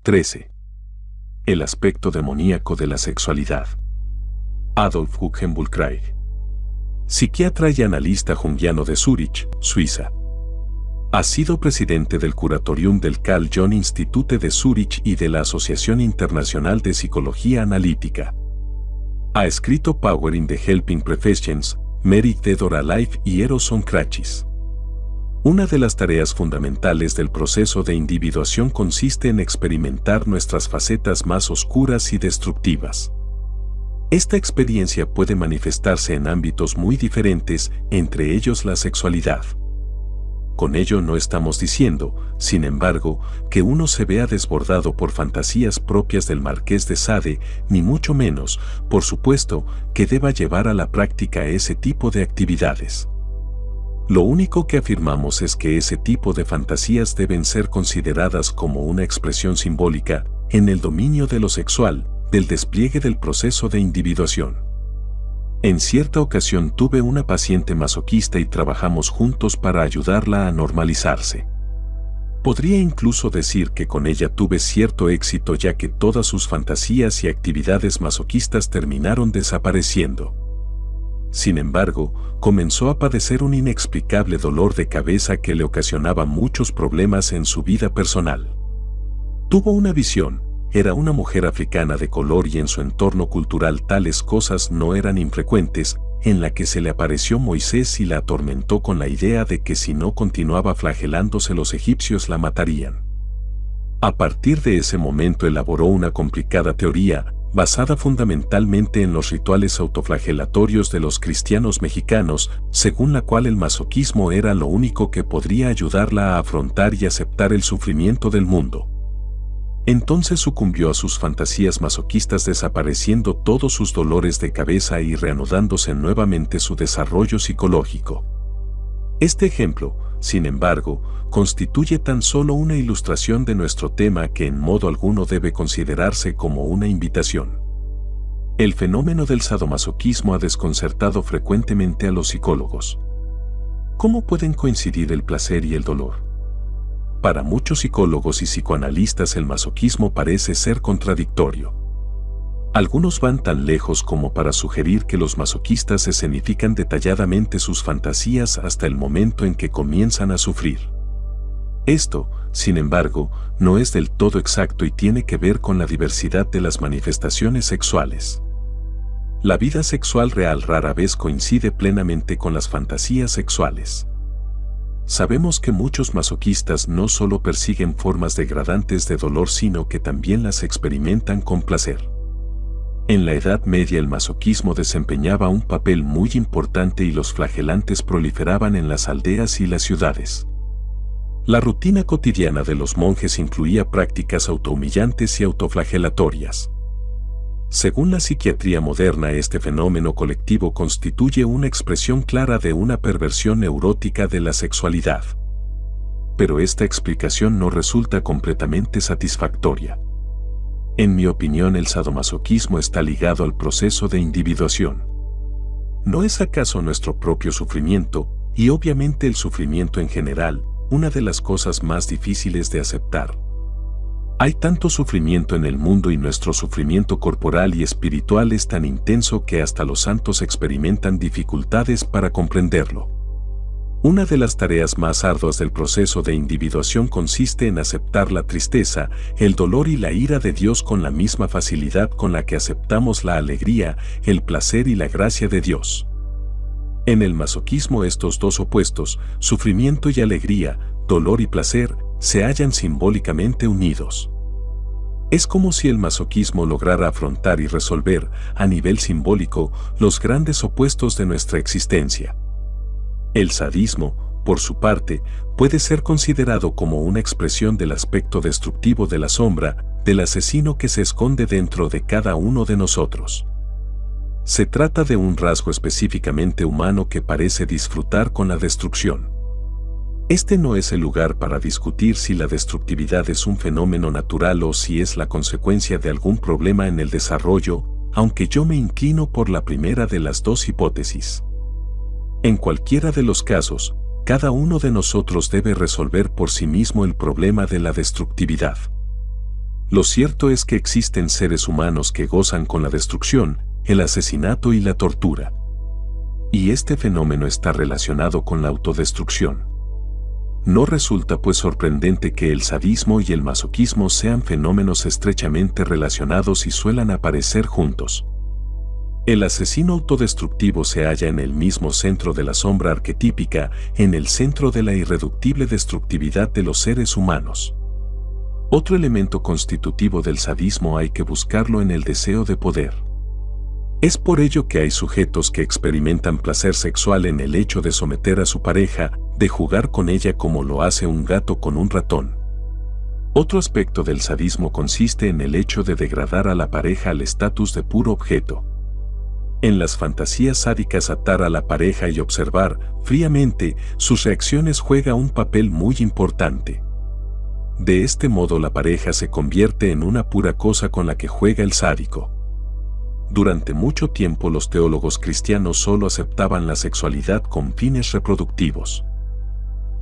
13. El aspecto demoníaco de la sexualidad. Adolf Hübgenbull-Craig, psiquiatra y analista junguiano de Zúrich, Suiza. Ha sido presidente del Curatorium del Carl Jung Institute de Zúrich y de la Asociación Internacional de Psicología Analítica. Ha escrito Power in the Helping Professions, Merit Dead or Alive y Eros on Crutches. Una de las tareas fundamentales del proceso de individuación consiste en experimentar nuestras facetas más oscuras y destructivas. Esta experiencia puede manifestarse en ámbitos muy diferentes, entre ellos la sexualidad. Con ello no estamos diciendo, sin embargo, que uno se vea desbordado por fantasías propias del Marqués de Sade, ni mucho menos, por supuesto, que deba llevar a la práctica ese tipo de actividades. Lo único que afirmamos es que ese tipo de fantasías deben ser consideradas como una expresión simbólica, en el dominio de lo sexual, del despliegue del proceso de individuación. En cierta ocasión tuve una paciente masoquista y trabajamos juntos para ayudarla a normalizarse. Podría incluso decir que con ella tuve cierto éxito ya que todas sus fantasías y actividades masoquistas terminaron desapareciendo. Sin embargo, comenzó a padecer un inexplicable dolor de cabeza que le ocasionaba muchos problemas en su vida personal. Tuvo una visión. Era una mujer africana de color y en su entorno cultural tales cosas no eran infrecuentes, en la que se le apareció Moisés y la atormentó con la idea de que si no continuaba flagelándose los egipcios la matarían. A partir de ese momento elaboró una complicada teoría, basada fundamentalmente en los rituales autoflagelatorios de los cristianos mexicanos, según la cual el masoquismo era lo único que podría ayudarla a afrontar y aceptar el sufrimiento del mundo. Entonces sucumbió a sus fantasías masoquistas desapareciendo todos sus dolores de cabeza y reanudándose nuevamente su desarrollo psicológico. Este ejemplo, sin embargo, constituye tan solo una ilustración de nuestro tema que en modo alguno debe considerarse como una invitación. El fenómeno del sadomasoquismo ha desconcertado frecuentemente a los psicólogos. ¿Cómo pueden coincidir el placer y el dolor? Para muchos psicólogos y psicoanalistas el masoquismo parece ser contradictorio. Algunos van tan lejos como para sugerir que los masoquistas escenifican detalladamente sus fantasías hasta el momento en que comienzan a sufrir. Esto, sin embargo, no es del todo exacto y tiene que ver con la diversidad de las manifestaciones sexuales. La vida sexual real rara vez coincide plenamente con las fantasías sexuales. Sabemos que muchos masoquistas no solo persiguen formas degradantes de dolor sino que también las experimentan con placer. En la Edad Media el masoquismo desempeñaba un papel muy importante y los flagelantes proliferaban en las aldeas y las ciudades. La rutina cotidiana de los monjes incluía prácticas autohumillantes y autoflagelatorias. Según la psiquiatría moderna, este fenómeno colectivo constituye una expresión clara de una perversión neurótica de la sexualidad. Pero esta explicación no resulta completamente satisfactoria. En mi opinión, el sadomasoquismo está ligado al proceso de individuación. ¿No es acaso nuestro propio sufrimiento, y obviamente el sufrimiento en general, una de las cosas más difíciles de aceptar? Hay tanto sufrimiento en el mundo y nuestro sufrimiento corporal y espiritual es tan intenso que hasta los santos experimentan dificultades para comprenderlo. Una de las tareas más arduas del proceso de individuación consiste en aceptar la tristeza, el dolor y la ira de Dios con la misma facilidad con la que aceptamos la alegría, el placer y la gracia de Dios. En el masoquismo estos dos opuestos, sufrimiento y alegría, dolor y placer, se hallan simbólicamente unidos. Es como si el masoquismo lograra afrontar y resolver, a nivel simbólico, los grandes opuestos de nuestra existencia. El sadismo, por su parte, puede ser considerado como una expresión del aspecto destructivo de la sombra, del asesino que se esconde dentro de cada uno de nosotros. Se trata de un rasgo específicamente humano que parece disfrutar con la destrucción. Este no es el lugar para discutir si la destructividad es un fenómeno natural o si es la consecuencia de algún problema en el desarrollo, aunque yo me inclino por la primera de las dos hipótesis. En cualquiera de los casos, cada uno de nosotros debe resolver por sí mismo el problema de la destructividad. Lo cierto es que existen seres humanos que gozan con la destrucción, el asesinato y la tortura. Y este fenómeno está relacionado con la autodestrucción. No resulta pues sorprendente que el sadismo y el masoquismo sean fenómenos estrechamente relacionados y suelan aparecer juntos. El asesino autodestructivo se halla en el mismo centro de la sombra arquetípica, en el centro de la irreductible destructividad de los seres humanos. Otro elemento constitutivo del sadismo hay que buscarlo en el deseo de poder. Es por ello que hay sujetos que experimentan placer sexual en el hecho de someter a su pareja, de jugar con ella como lo hace un gato con un ratón. Otro aspecto del sadismo consiste en el hecho de degradar a la pareja al estatus de puro objeto. En las fantasías sádicas, atar a la pareja y observar, fríamente, sus reacciones juega un papel muy importante. De este modo la pareja se convierte en una pura cosa con la que juega el sádico. Durante mucho tiempo los teólogos cristianos solo aceptaban la sexualidad con fines reproductivos.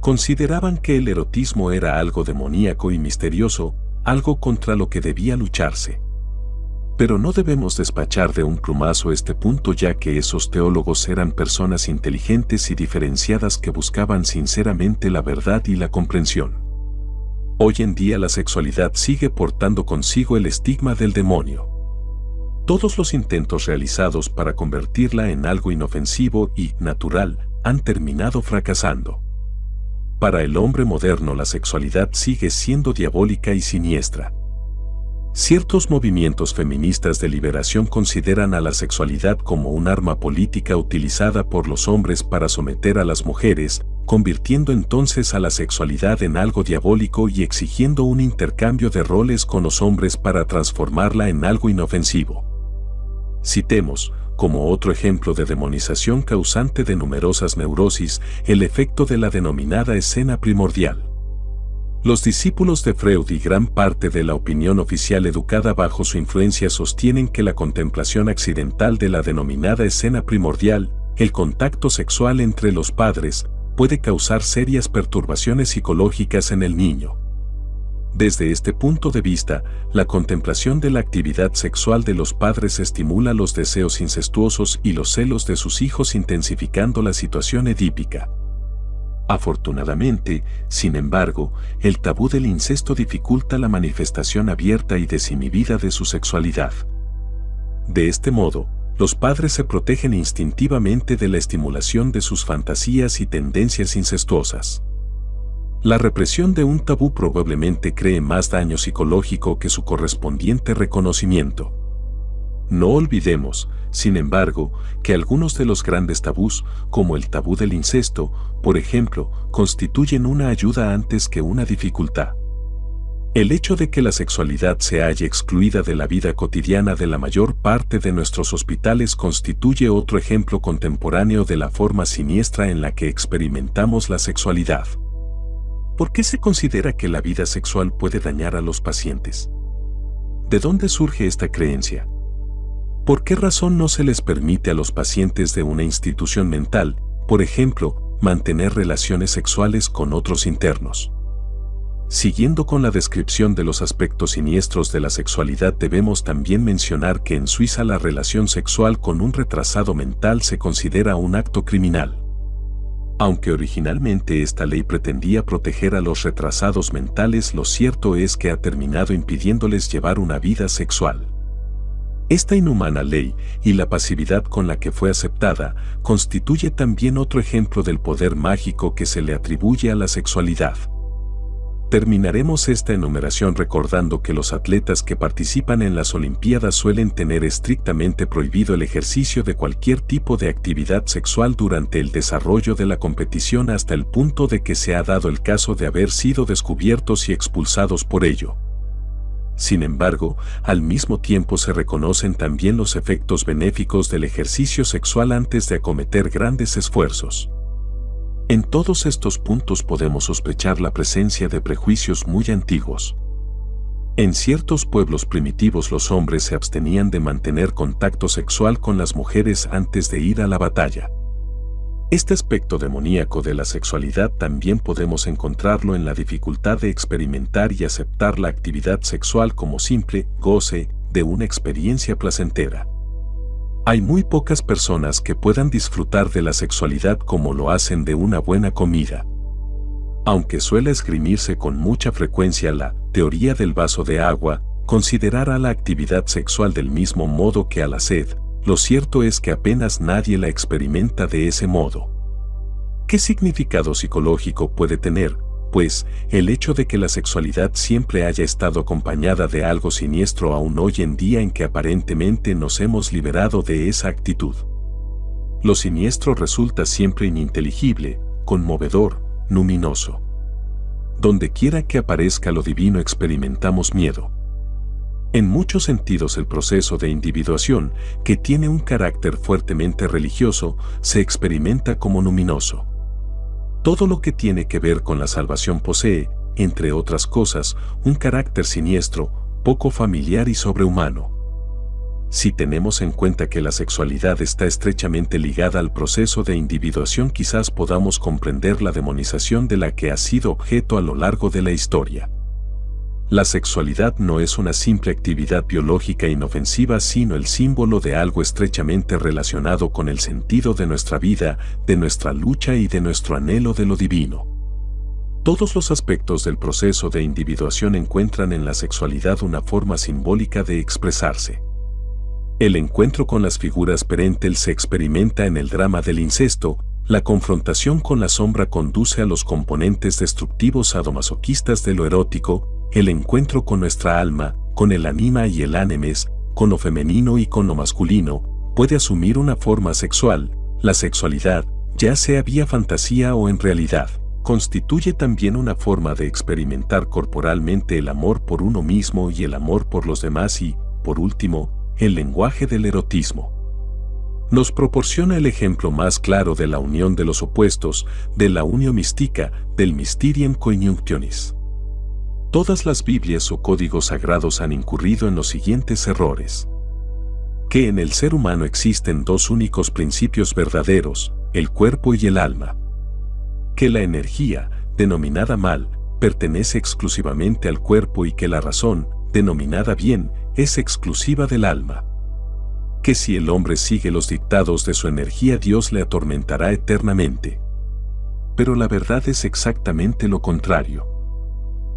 Consideraban que el erotismo era algo demoníaco y misterioso, algo contra lo que debía lucharse. Pero no debemos despachar de un plumazo este punto, ya que esos teólogos eran personas inteligentes y diferenciadas que buscaban sinceramente la verdad y la comprensión. Hoy en día la sexualidad sigue portando consigo el estigma del demonio. Todos los intentos realizados para convertirla en algo inofensivo y natural han terminado fracasando. Para el hombre moderno la sexualidad sigue siendo diabólica y siniestra. Ciertos movimientos feministas de liberación consideran a la sexualidad como un arma política utilizada por los hombres para someter a las mujeres, convirtiendo entonces a la sexualidad en algo diabólico y exigiendo un intercambio de roles con los hombres para transformarla en algo inofensivo. Citemos, como otro ejemplo de demonización causante de numerosas neurosis, el efecto de la denominada escena primordial. Los discípulos de Freud y gran parte de la opinión oficial educada bajo su influencia sostienen que la contemplación accidental de la denominada escena primordial, el contacto sexual entre los padres, puede causar serias perturbaciones psicológicas en el niño. Desde este punto de vista, la contemplación de la actividad sexual de los padres estimula los deseos incestuosos y los celos de sus hijos, intensificando la situación edípica. Afortunadamente, sin embargo, el tabú del incesto dificulta la manifestación abierta y desinhibida de su sexualidad. De este modo, los padres se protegen instintivamente de la estimulación de sus fantasías y tendencias incestuosas. La represión de un tabú probablemente cree más daño psicológico que su correspondiente reconocimiento. No olvidemos, sin embargo, que algunos de los grandes tabús, como el tabú del incesto, por ejemplo, constituyen una ayuda antes que una dificultad. El hecho de que la sexualidad se haya excluida de la vida cotidiana de la mayor parte de nuestros hospitales constituye otro ejemplo contemporáneo de la forma siniestra en la que experimentamos la sexualidad. ¿Por qué se considera que la vida sexual puede dañar a los pacientes? ¿De dónde surge esta creencia? ¿Por qué razón no se les permite a los pacientes de una institución mental, por ejemplo, mantener relaciones sexuales con otros internos? Siguiendo con la descripción de los aspectos siniestros de la sexualidad, debemos también mencionar que en Suiza la relación sexual con un retrasado mental se considera un acto criminal. Aunque originalmente esta ley pretendía proteger a los retrasados mentales, lo cierto es que ha terminado impidiéndoles llevar una vida sexual. Esta inhumana ley, y la pasividad con la que fue aceptada, constituye también otro ejemplo del poder mágico que se le atribuye a la sexualidad. Terminaremos esta enumeración recordando que los atletas que participan en las Olimpiadas suelen tener estrictamente prohibido el ejercicio de cualquier tipo de actividad sexual durante el desarrollo de la competición, hasta el punto de que se ha dado el caso de haber sido descubiertos y expulsados por ello. Sin embargo, al mismo tiempo se reconocen también los efectos benéficos del ejercicio sexual antes de acometer grandes esfuerzos. En todos estos puntos podemos sospechar la presencia de prejuicios muy antiguos. En ciertos pueblos primitivos los hombres se abstenían de mantener contacto sexual con las mujeres antes de ir a la batalla. Este aspecto demoníaco de la sexualidad también podemos encontrarlo en la dificultad de experimentar y aceptar la actividad sexual como simple goce de una experiencia placentera. Hay muy pocas personas que puedan disfrutar de la sexualidad como lo hacen de una buena comida. Aunque suele esgrimirse con mucha frecuencia la teoría del vaso de agua, considerar a la actividad sexual del mismo modo que a la sed, lo cierto es que apenas nadie la experimenta de ese modo. ¿Qué significado psicológico puede tener, pues, el hecho de que la sexualidad siempre haya estado acompañada de algo siniestro aún hoy en día en que aparentemente nos hemos liberado de esa actitud? Lo siniestro resulta siempre ininteligible, conmovedor, luminoso. Donde quiera que aparezca lo divino experimentamos miedo. En muchos sentidos el proceso de individuación, que tiene un carácter fuertemente religioso, se experimenta como luminoso. Todo lo que tiene que ver con la salvación posee, entre otras cosas, un carácter siniestro, poco familiar y sobrehumano. Si tenemos en cuenta que la sexualidad está estrechamente ligada al proceso de individuación, quizás podamos comprender la demonización de la que ha sido objeto a lo largo de la historia. La sexualidad no es una simple actividad biológica inofensiva, sino el símbolo de algo estrechamente relacionado con el sentido de nuestra vida, de nuestra lucha y de nuestro anhelo de lo divino. Todos los aspectos del proceso de individuación encuentran en la sexualidad una forma simbólica de expresarse. El encuentro con las figuras parental se experimenta en el drama del incesto. La confrontación con la sombra conduce a los componentes destructivos sadomasoquistas de lo erótico. El encuentro con nuestra alma, con el anima y el ánimes, con lo femenino y con lo masculino, puede asumir una forma sexual. La sexualidad, ya sea vía fantasía o en realidad, constituye también una forma de experimentar corporalmente el amor por uno mismo y el amor por los demás y, por último, el lenguaje del erotismo. Nos proporciona el ejemplo más claro de la unión de los opuestos, de la unio mystica, del mysterium conjunctionis. Todas las Biblias o códigos sagrados han incurrido en los siguientes errores. Que en el ser humano existen dos únicos principios verdaderos, el cuerpo y el alma. Que la energía, denominada mal, pertenece exclusivamente al cuerpo y que la razón, denominada bien, es exclusiva del alma. Que si el hombre sigue los dictados de su energía, Dios le atormentará eternamente. Pero la verdad es exactamente lo contrario.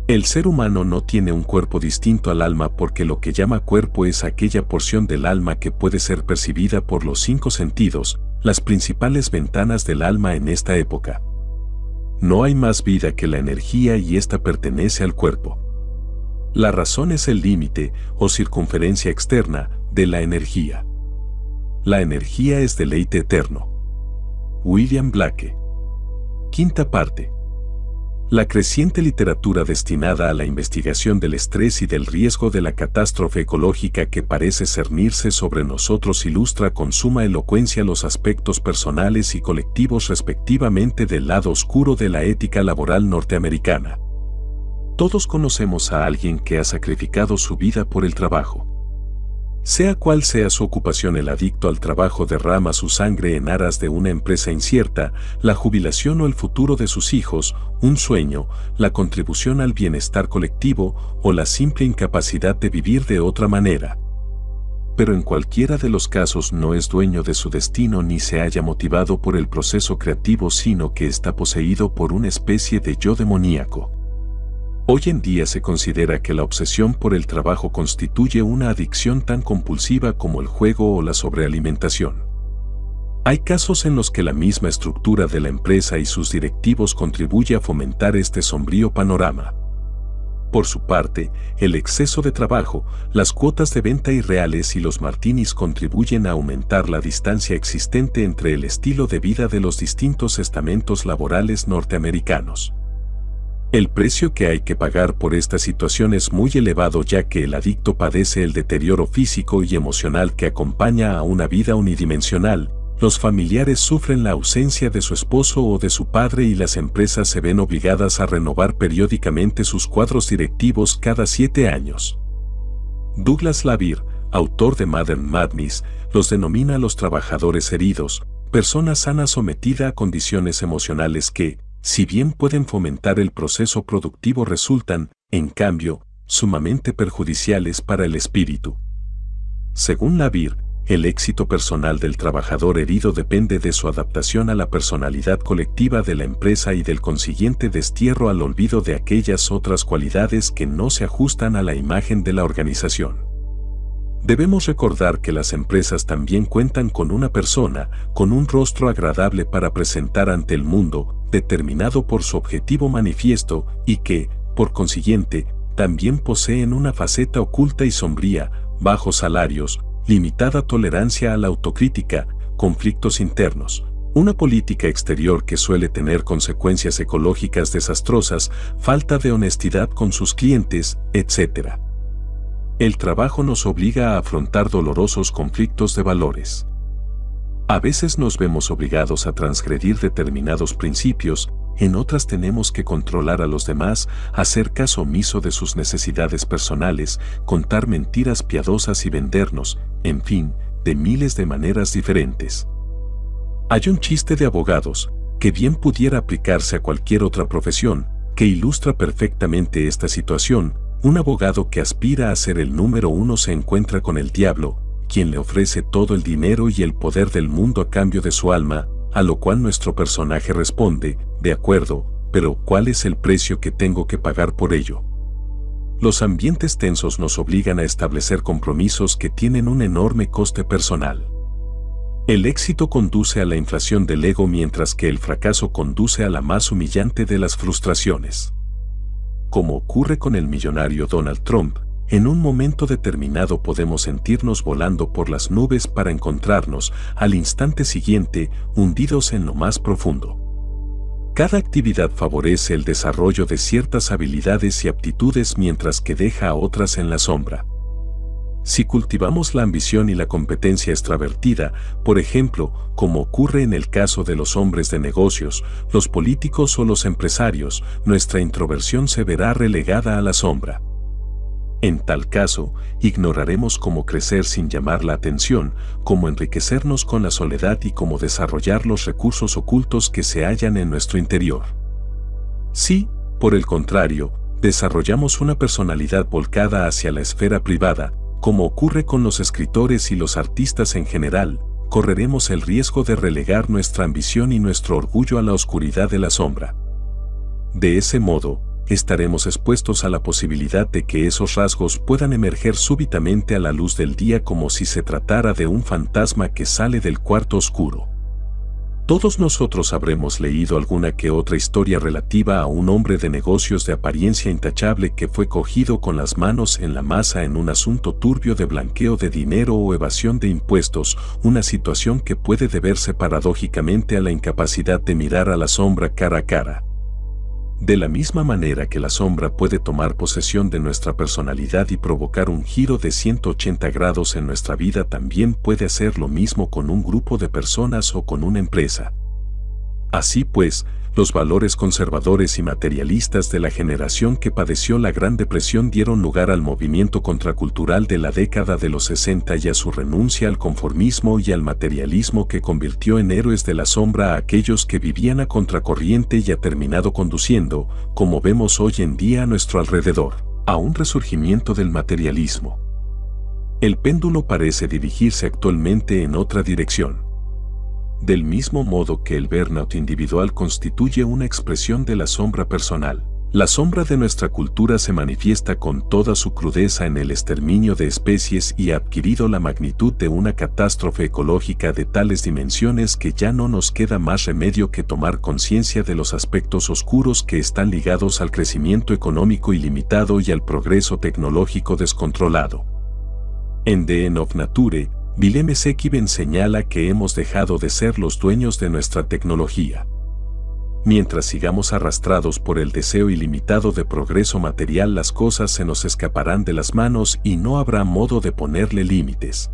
El ser humano no tiene un cuerpo distinto al alma, porque lo que llama cuerpo es aquella porción del alma que puede ser percibida por los 5 sentidos, las principales ventanas del alma en esta época. No hay más vida que la energía y esta pertenece al cuerpo. La razón es el límite o circunferencia externa de la energía. La energía es deleite eterno. William Blake. Quinta parte. La creciente literatura destinada a la investigación del estrés y del riesgo de la catástrofe ecológica que parece cernirse sobre nosotros ilustra con suma elocuencia los aspectos personales y colectivos respectivamente del lado oscuro de la ética laboral norteamericana. Todos conocemos a alguien que ha sacrificado su vida por el trabajo. Sea cual sea su ocupación, el adicto al trabajo derrama su sangre en aras de una empresa incierta, la jubilación o el futuro de sus hijos, un sueño, la contribución al bienestar colectivo o la simple incapacidad de vivir de otra manera. Pero en cualquiera de los casos no es dueño de su destino ni se halla motivado por el proceso creativo, sino que está poseído por una especie de yo demoníaco. Hoy en día se considera que la obsesión por el trabajo constituye una adicción tan compulsiva como el juego o la sobrealimentación. Hay casos en los que la misma estructura de la empresa y sus directivos contribuye a fomentar este sombrío panorama. Por su parte, el exceso de trabajo, las cuotas de venta irreales y los martinis contribuyen a aumentar la distancia existente entre el estilo de vida de los distintos estamentos laborales norteamericanos. El precio que hay que pagar por esta situación es muy elevado, ya que el adicto padece el deterioro físico y emocional que acompaña a una vida unidimensional. Los familiares sufren la ausencia de su esposo o de su padre y las empresas se ven obligadas a renovar periódicamente sus cuadros directivos cada 7 años. Douglas Lavir, autor de Modern Madness, los denomina los trabajadores heridos, persona sana sometida a condiciones emocionales que, si bien pueden fomentar el proceso productivo, resultan, en cambio, sumamente perjudiciales para el espíritu. Según Lavir, el éxito personal del trabajador herido depende de su adaptación a la personalidad colectiva de la empresa y del consiguiente destierro al olvido de aquellas otras cualidades que no se ajustan a la imagen de la organización. Debemos recordar que las empresas también cuentan con una persona, con un rostro agradable para presentar ante el mundo, determinado por su objetivo manifiesto, y que, por consiguiente, también poseen una faceta oculta y sombría, bajos salarios, limitada tolerancia a la autocrítica, conflictos internos, una política exterior que suele tener consecuencias ecológicas desastrosas, falta de honestidad con sus clientes, etc. El trabajo nos obliga a afrontar dolorosos conflictos de valores. A veces nos vemos obligados a transgredir determinados principios, en otras tenemos que controlar a los demás, hacer caso omiso de sus necesidades personales, contar mentiras piadosas y vendernos, en fin, de miles de maneras diferentes. Hay un chiste de abogados, que bien pudiera aplicarse a cualquier otra profesión, que ilustra perfectamente esta situación. Un abogado que aspira a ser el número uno se encuentra con el diablo, quien le ofrece todo el dinero y el poder del mundo a cambio de su alma, a lo cual nuestro personaje responde, de acuerdo, pero ¿cuál es el precio que tengo que pagar por ello? Los ambientes tensos nos obligan a establecer compromisos que tienen un enorme coste personal. El éxito conduce a la inflación del ego mientras que el fracaso conduce a la más humillante de las frustraciones. Como ocurre con el millonario Donald Trump, en un momento determinado podemos sentirnos volando por las nubes para encontrarnos, al instante siguiente, hundidos en lo más profundo. Cada actividad favorece el desarrollo de ciertas habilidades y aptitudes mientras que deja a otras en la sombra. Si cultivamos la ambición y la competencia extravertida, por ejemplo, como ocurre en el caso de los hombres de negocios, los políticos o los empresarios, nuestra introversión se verá relegada a la sombra. En tal caso, ignoraremos cómo crecer sin llamar la atención, cómo enriquecernos con la soledad y cómo desarrollar los recursos ocultos que se hallan en nuestro interior. Si, por el contrario, desarrollamos una personalidad volcada hacia la esfera privada, como ocurre con los escritores y los artistas en general, correremos el riesgo de relegar nuestra ambición y nuestro orgullo a la oscuridad de la sombra. De ese modo, estaremos expuestos a la posibilidad de que esos rasgos puedan emerger súbitamente a la luz del día como si se tratara de un fantasma que sale del cuarto oscuro. Todos nosotros habremos leído alguna que otra historia relativa a un hombre de negocios de apariencia intachable que fue cogido con las manos en la masa en un asunto turbio de blanqueo de dinero o evasión de impuestos, una situación que puede deberse paradójicamente a la incapacidad de mirar a la sombra cara a cara. De la misma manera que la sombra puede tomar posesión de nuestra personalidad y provocar un giro de 180 grados en nuestra vida, también puede hacer lo mismo con un grupo de personas o con una empresa. Así pues, los valores conservadores y materialistas de la generación que padeció la Gran Depresión dieron lugar al movimiento contracultural de la década de los 60 y a su renuncia al conformismo y al materialismo que convirtió en héroes de la sombra a aquellos que vivían a contracorriente y ha terminado conduciendo, como vemos hoy en día a nuestro alrededor, a un resurgimiento del materialismo. El péndulo parece dirigirse actualmente en otra dirección. Del mismo modo que el burnout individual constituye una expresión de la sombra personal, la sombra de nuestra cultura se manifiesta con toda su crudeza en el exterminio de especies y ha adquirido la magnitud de una catástrofe ecológica de tales dimensiones que ya no nos queda más remedio que tomar conciencia de los aspectos oscuros que están ligados al crecimiento económico ilimitado y al progreso tecnológico descontrolado. En The End of Nature, Willem Sekibben señala que hemos dejado de ser los dueños de nuestra tecnología. Mientras sigamos arrastrados por el deseo ilimitado de progreso material, las cosas se nos escaparán de las manos y no habrá modo de ponerle límites.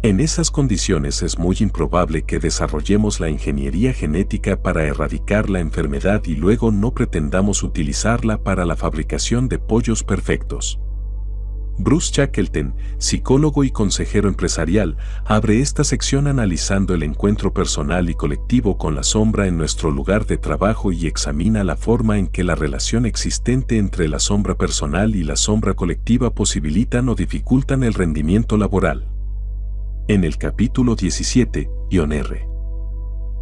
En esas condiciones es muy improbable que desarrollemos la ingeniería genética para erradicar la enfermedad y luego no pretendamos utilizarla para la fabricación de pollos perfectos. Bruce Shackleton, psicólogo y consejero empresarial, abre esta sección analizando el encuentro personal y colectivo con la sombra en nuestro lugar de trabajo y examina la forma en que la relación existente entre la sombra personal y la sombra colectiva posibilitan o dificultan el rendimiento laboral. En el capítulo 17, John R.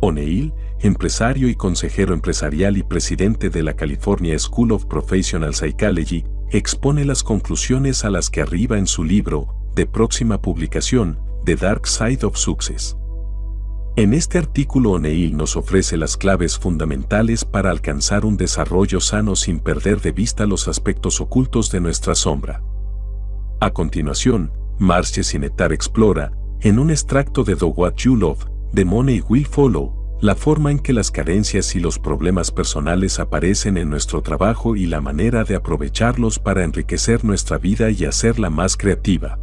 O'Neill, empresario y consejero empresarial y presidente de la California School of Professional Psychology, expone las conclusiones a las que arriba en su libro, de próxima publicación, The Dark Side of Success. En este artículo O'Neill nos ofrece las claves fundamentales para alcanzar un desarrollo sano sin perder de vista los aspectos ocultos de nuestra sombra. A continuación, Marcia Sinetar explora, en un extracto de The What You Love, The Money Will Follow, la forma en que las carencias y los problemas personales aparecen en nuestro trabajo y la manera de aprovecharlos para enriquecer nuestra vida y hacerla más creativa.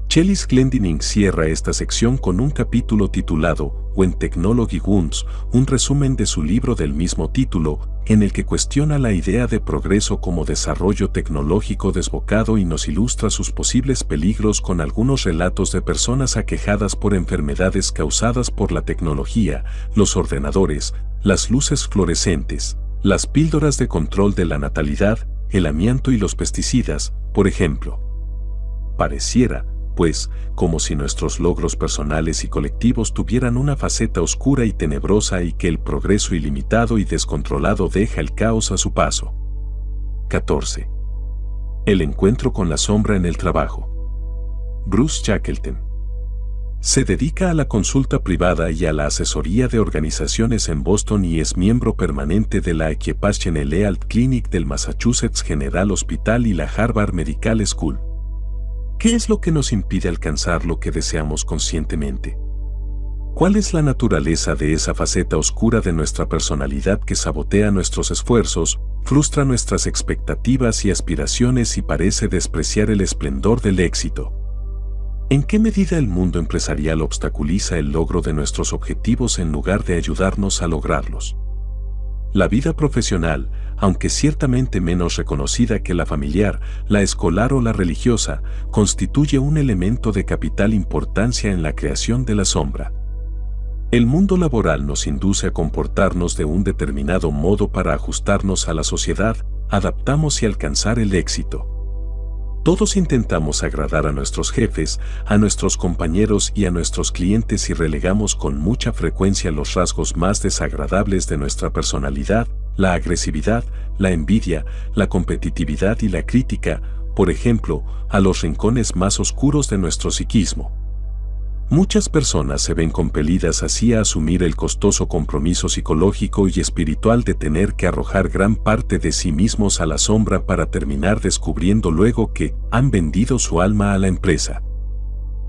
Chellis Glendinning cierra esta sección con un capítulo titulado When Technology Wounds, un resumen de su libro del mismo título, en el que cuestiona la idea de progreso como desarrollo tecnológico desbocado y nos ilustra sus posibles peligros con algunos relatos de personas aquejadas por enfermedades causadas por la tecnología, los ordenadores, las luces fluorescentes, las píldoras de control de la natalidad, el amianto y los pesticidas, por ejemplo. Pareciera, pues, como si nuestros logros personales y colectivos tuvieran una faceta oscura y tenebrosa y que el progreso ilimitado y descontrolado deja el caos a su paso. 14. El encuentro con la sombra en el trabajo. Bruce Shackleton se dedica a la consulta privada y a la asesoría de organizaciones en Boston y es miembro permanente de la Occupational Health Clinic del Massachusetts General Hospital y la Harvard Medical School. ¿Qué es lo que nos impide alcanzar lo que deseamos conscientemente? ¿Cuál es la naturaleza de esa faceta oscura de nuestra personalidad que sabotea nuestros esfuerzos, frustra nuestras expectativas y aspiraciones y parece despreciar el esplendor del éxito? ¿En qué medida el mundo empresarial obstaculiza el logro de nuestros objetivos en lugar de ayudarnos a lograrlos? La vida profesional, aunque ciertamente menos reconocida que la familiar, la escolar o la religiosa, constituye un elemento de capital importancia en la creación de la sombra. El mundo laboral nos induce a comportarnos de un determinado modo para ajustarnos a la sociedad, adaptarnos y alcanzar el éxito. Todos intentamos agradar a nuestros jefes, a nuestros compañeros y a nuestros clientes y relegamos con mucha frecuencia los rasgos más desagradables de nuestra personalidad, la agresividad, la envidia, la competitividad y la crítica, por ejemplo, a los rincones más oscuros de nuestro psiquismo. Muchas personas se ven compelidas así a asumir el costoso compromiso psicológico y espiritual de tener que arrojar gran parte de sí mismos a la sombra para terminar descubriendo luego que han vendido su alma a la empresa.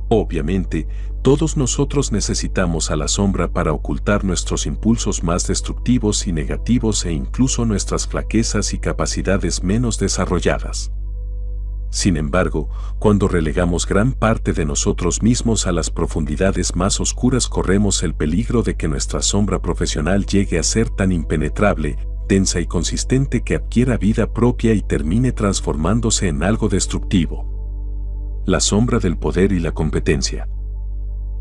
Obviamente, todos nosotros necesitamos a la sombra para ocultar nuestros impulsos más destructivos y negativos e incluso nuestras flaquezas y capacidades menos desarrolladas. Sin embargo, cuando relegamos gran parte de nosotros mismos a las profundidades más oscuras corremos el peligro de que nuestra sombra profesional llegue a ser tan impenetrable, densa y consistente que adquiera vida propia y termine transformándose en algo destructivo. La sombra del poder y la competencia.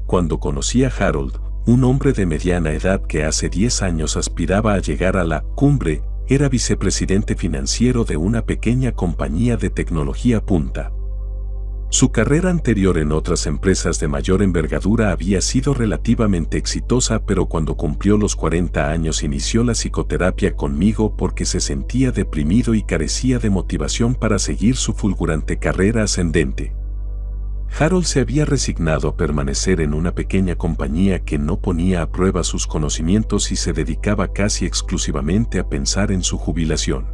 Cuando conocí a Harold, un hombre de mediana edad que hace 10 años aspiraba a llegar a la cumbre, era vicepresidente financiero de una pequeña compañía de tecnología punta. Su carrera anterior en otras empresas de mayor envergadura había sido relativamente exitosa, pero cuando cumplió los 40 años inició la psicoterapia conmigo porque se sentía deprimido y carecía de motivación para seguir su fulgurante carrera ascendente. Harold se había resignado a permanecer en una pequeña compañía que no ponía a prueba sus conocimientos y se dedicaba casi exclusivamente a pensar en su jubilación.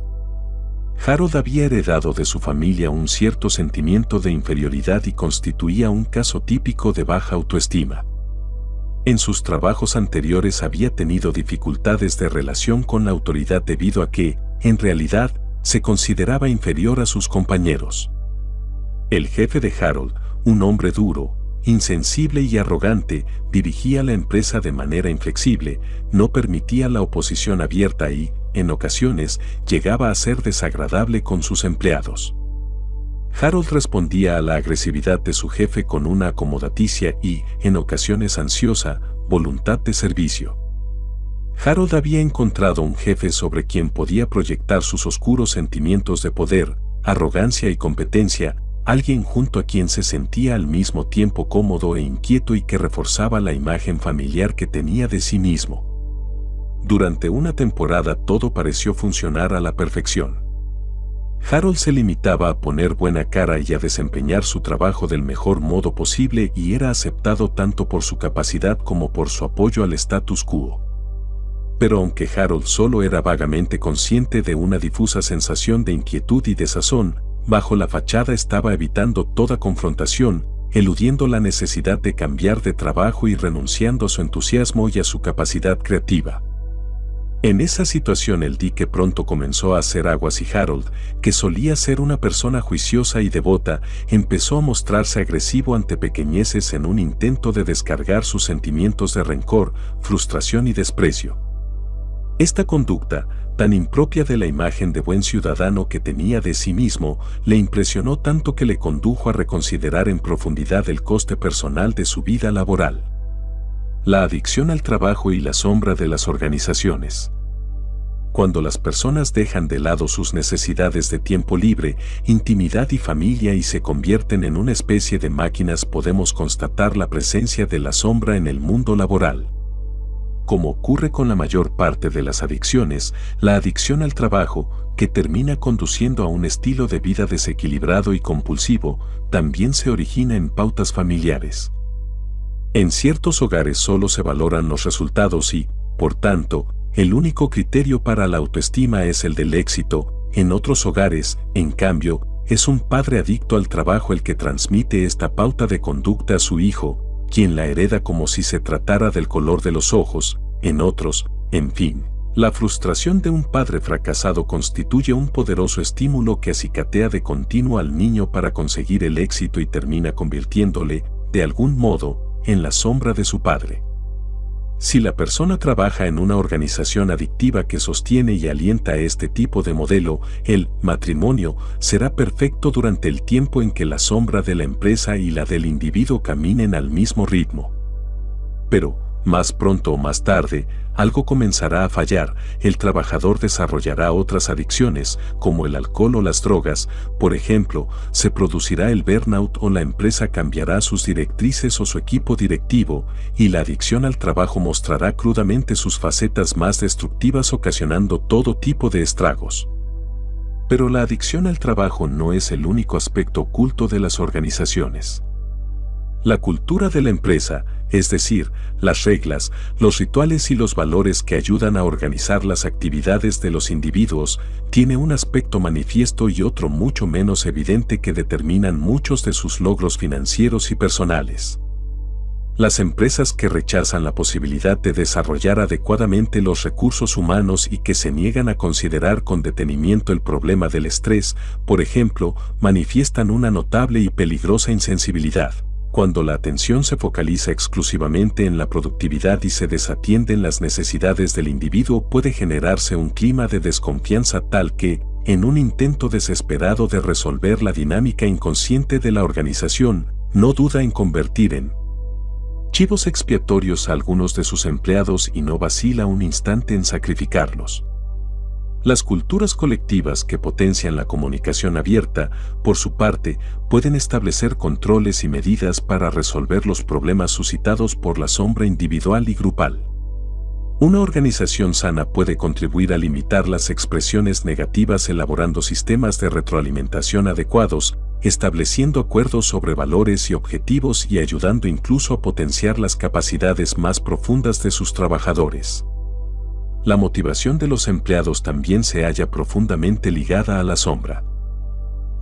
Harold había heredado de su familia un cierto sentimiento de inferioridad y constituía un caso típico de baja autoestima. En sus trabajos anteriores había tenido dificultades de relación con la autoridad debido a que, en realidad, se consideraba inferior a sus compañeros. El jefe de Harold, un hombre duro, insensible y arrogante, dirigía la empresa de manera inflexible, no permitía la oposición abierta y, en ocasiones, llegaba a ser desagradable con sus empleados. Harold respondía a la agresividad de su jefe con una acomodaticia y, en ocasiones ansiosa, voluntad de servicio. Harold había encontrado un jefe sobre quien podía proyectar sus oscuros sentimientos de poder, arrogancia y competencia, alguien junto a quien se sentía al mismo tiempo cómodo e inquieto y que reforzaba la imagen familiar que tenía de sí mismo. Durante una temporada todo pareció funcionar a la perfección. Harold se limitaba a poner buena cara y a desempeñar su trabajo del mejor modo posible y era aceptado tanto por su capacidad como por su apoyo al status quo. Pero aunque Harold solo era vagamente consciente de una difusa sensación de inquietud y desazón, bajo la fachada estaba evitando toda confrontación, eludiendo la necesidad de cambiar de trabajo y renunciando a su entusiasmo y a su capacidad creativa. En esa situación el dique pronto comenzó a hacer aguas y Harold, que solía ser una persona juiciosa y devota, empezó a mostrarse agresivo ante pequeñeces en un intento de descargar sus sentimientos de rencor, frustración y desprecio. Esta conducta, tan impropia de la imagen de buen ciudadano que tenía de sí mismo, le impresionó tanto que le condujo a reconsiderar en profundidad el coste personal de su vida laboral. La adicción al trabajo y la sombra de las organizaciones. Cuando las personas dejan de lado sus necesidades de tiempo libre, intimidad y familia y se convierten en una especie de máquinas, podemos constatar la presencia de la sombra en el mundo laboral. Como ocurre con la mayor parte de las adicciones, la adicción al trabajo, que termina conduciendo a un estilo de vida desequilibrado y compulsivo, también se origina en pautas familiares. En ciertos hogares solo se valoran los resultados y, por tanto, el único criterio para la autoestima es el del éxito. En otros hogares, en cambio, es un padre adicto al trabajo el que transmite esta pauta de conducta a su hijo, quien la hereda como si se tratara del color de los ojos. En otros, en fin, la frustración de un padre fracasado constituye un poderoso estímulo que acicatea de continuo al niño para conseguir el éxito y termina convirtiéndole, de algún modo, en la sombra de su padre. Si la persona trabaja en una organización adictiva que sostiene y alienta este tipo de modelo, el matrimonio será perfecto durante el tiempo en que la sombra de la empresa y la del individuo caminen al mismo ritmo. Pero, más pronto o más tarde, algo comenzará a fallar, el trabajador desarrollará otras adicciones, como el alcohol o las drogas, por ejemplo, se producirá el burnout o la empresa cambiará sus directrices o su equipo directivo, y la adicción al trabajo mostrará crudamente sus facetas más destructivas ocasionando todo tipo de estragos. Pero la adicción al trabajo no es el único aspecto oculto de las organizaciones. La cultura de la empresa, es decir, las reglas, los rituales y los valores que ayudan a organizar las actividades de los individuos, tiene un aspecto manifiesto y otro mucho menos evidente que determinan muchos de sus logros financieros y personales. Las empresas que rechazan la posibilidad de desarrollar adecuadamente los recursos humanos y que se niegan a considerar con detenimiento el problema del estrés, por ejemplo, manifiestan una notable y peligrosa insensibilidad. Cuando la atención se focaliza exclusivamente en la productividad y se desatienden las necesidades del individuo, puede generarse un clima de desconfianza tal que, en un intento desesperado de resolver la dinámica inconsciente de la organización, no duda en convertir en chivos expiatorios a algunos de sus empleados y no vacila un instante en sacrificarlos. Las culturas colectivas que potencian la comunicación abierta, por su parte, pueden establecer controles y medidas para resolver los problemas suscitados por la sombra individual y grupal. Una organización sana puede contribuir a limitar las expresiones negativas elaborando sistemas de retroalimentación adecuados, estableciendo acuerdos sobre valores y objetivos y ayudando incluso a potenciar las capacidades más profundas de sus trabajadores. La motivación de los empleados también se halla profundamente ligada a la sombra.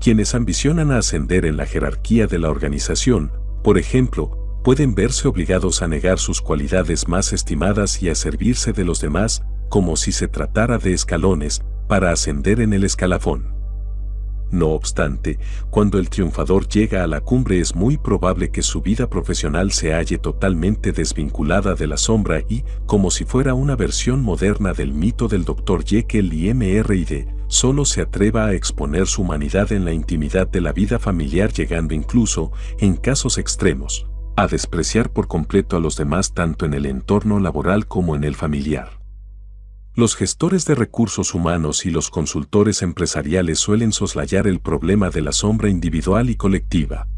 Quienes ambicionan a ascender en la jerarquía de la organización, por ejemplo, pueden verse obligados a negar sus cualidades más estimadas y a servirse de los demás, como si se tratara de escalones, para ascender en el escalafón. No obstante, cuando el triunfador llega a la cumbre es muy probable que su vida profesional se halle totalmente desvinculada de la sombra y, como si fuera una versión moderna del mito del Dr. Jekyll y Mr. Hyde, solo se atreva a exponer su humanidad en la intimidad de la vida familiar, llegando incluso, en casos extremos, a despreciar por completo a los demás tanto en el entorno laboral como en el familiar. Los gestores de recursos humanos y los consultores empresariales suelen soslayar el problema de la sombra individual y colectiva.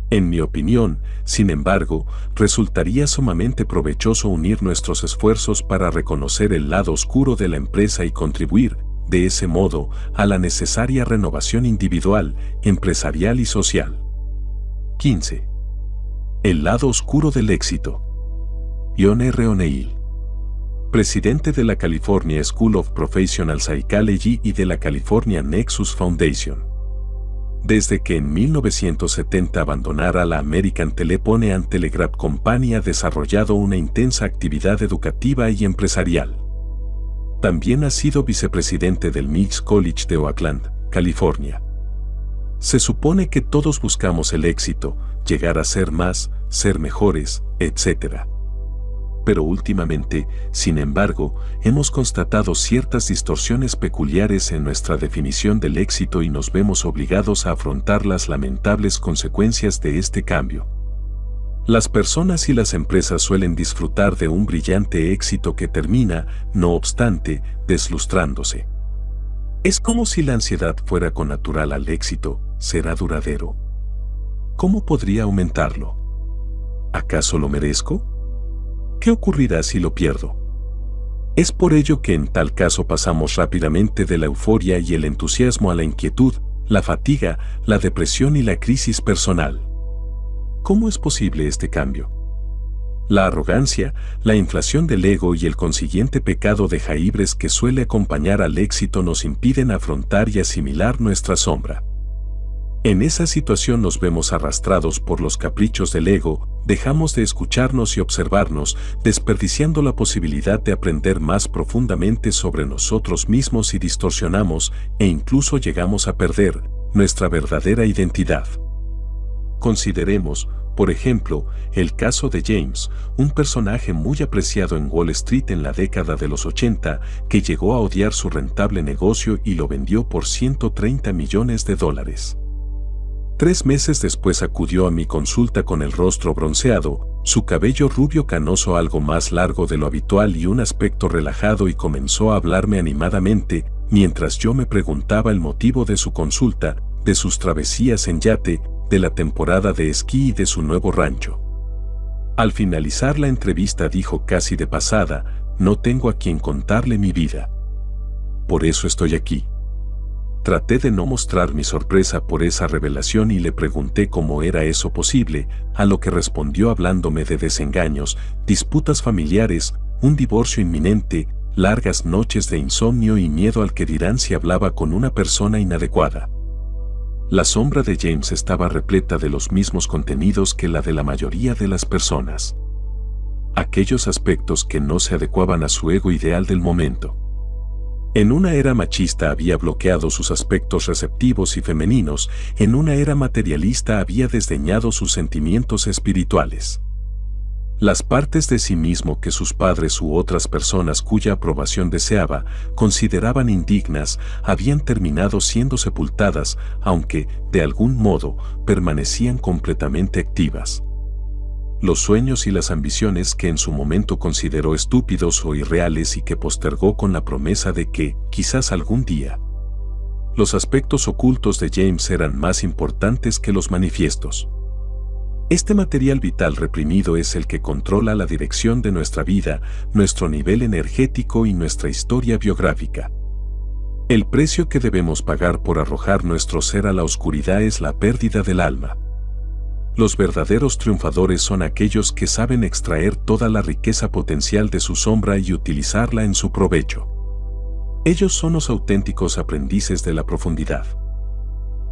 En mi opinión, sin embargo, resultaría sumamente provechoso unir nuestros esfuerzos para reconocer el lado oscuro de la empresa y contribuir, de ese modo, a la necesaria renovación individual, empresarial y social. 15. El lado oscuro del éxito. John R. O'Neill, presidente de la California School of Professional Psychology y de la California Nexus Foundation. Desde que en 1970 abandonara la American Telephone and Telegraph Company, ha desarrollado una intensa actividad educativa y empresarial. También ha sido vicepresidente del Meigs College de Oakland, California. Se supone que todos buscamos el éxito, llegar a ser más, ser mejores, etc. Pero últimamente, sin embargo, hemos constatado ciertas distorsiones peculiares en nuestra definición del éxito y nos vemos obligados a afrontar las lamentables consecuencias de este cambio. Las personas y las empresas suelen disfrutar de un brillante éxito que termina, no obstante, deslustrándose. Es como si la ansiedad fuera connatural al éxito. ¿Será duradero? ¿Cómo podría aumentarlo? ¿Acaso lo merezco? ¿Qué ocurrirá si lo pierdo? Es por ello que en tal caso pasamos rápidamente de la euforia y el entusiasmo a la inquietud, la fatiga, la depresión y la crisis personal. ¿Cómo es posible este cambio? La arrogancia, la inflación del ego y el consiguiente pecado de jaibres que suele acompañar al éxito nos impiden afrontar y asimilar nuestra sombra. En esa situación nos vemos arrastrados por los caprichos del ego, dejamos de escucharnos y observarnos, desperdiciando la posibilidad de aprender más profundamente sobre nosotros mismos y distorsionamos, e incluso llegamos a perder, nuestra verdadera identidad. Consideremos, por ejemplo, el caso de James, un personaje muy apreciado en Wall Street en la década de los 80, que llegó a odiar su rentable negocio y lo vendió por $130 millones. 3 meses después acudió a mi consulta con el rostro bronceado, su cabello rubio canoso algo más largo de lo habitual y un aspecto relajado, y comenzó a hablarme animadamente, mientras yo me preguntaba el motivo de su consulta, de sus travesías en yate, de la temporada de esquí y de su nuevo rancho. Al finalizar la entrevista dijo casi de pasada: no tengo a quien contarle mi vida. Por eso estoy aquí. Traté de no mostrar mi sorpresa por esa revelación y le pregunté cómo era eso posible, a lo que respondió hablándome de desengaños, disputas familiares, un divorcio inminente, largas noches de insomnio y miedo al que dirán si hablaba con una persona inadecuada. La sombra de James estaba repleta de los mismos contenidos que la de la mayoría de las personas. Aquellos aspectos que no se adecuaban a su ego ideal del momento. En una era machista había bloqueado sus aspectos receptivos y femeninos, en una era materialista había desdeñado sus sentimientos espirituales. Las partes de sí mismo que sus padres u otras personas cuya aprobación deseaba, consideraban indignas, habían terminado siendo sepultadas, aunque, de algún modo, permanecían completamente activas. Los sueños y las ambiciones que en su momento consideró estúpidos o irreales y que postergó con la promesa de que, quizás algún día. Los aspectos ocultos de James eran más importantes que los manifiestos. Este material vital reprimido es el que controla la dirección de nuestra vida, nuestro nivel energético y nuestra historia biográfica. El precio que debemos pagar por arrojar nuestro ser a la oscuridad es la pérdida del alma. Los verdaderos triunfadores son aquellos que saben extraer toda la riqueza potencial de su sombra y utilizarla en su provecho. Ellos son los auténticos aprendices de la profundidad.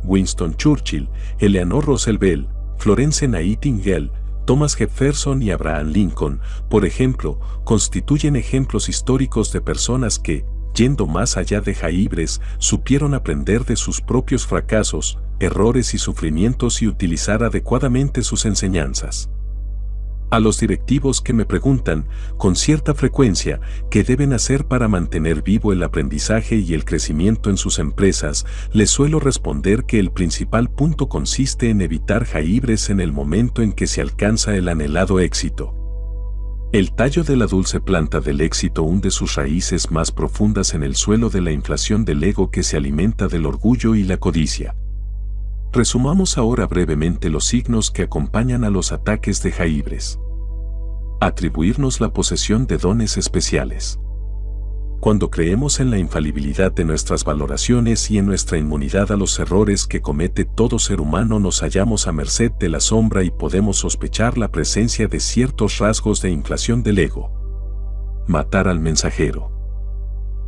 Winston Churchill, Eleanor Roosevelt, Florence Nightingale, Thomas Jefferson y Abraham Lincoln, por ejemplo, constituyen ejemplos históricos de personas que, yendo más allá de jaibres, supieron aprender de sus propios fracasos, errores y sufrimientos y utilizar adecuadamente sus enseñanzas. A los directivos que me preguntan, con cierta frecuencia, qué deben hacer para mantener vivo el aprendizaje y el crecimiento en sus empresas, les suelo responder que el principal punto consiste en evitar jaibres en el momento en que se alcanza el anhelado éxito. El tallo de la dulce planta del éxito hunde sus raíces más profundas en el suelo de la inflación del ego que se alimenta del orgullo y la codicia. Resumamos ahora brevemente los signos que acompañan a los ataques de jaibres. Atribuirnos la posesión de dones especiales. Cuando creemos en la infalibilidad de nuestras valoraciones y en nuestra inmunidad a los errores que comete todo ser humano, nos hallamos a merced de la sombra y podemos sospechar la presencia de ciertos rasgos de inflación del ego. Matar al mensajero.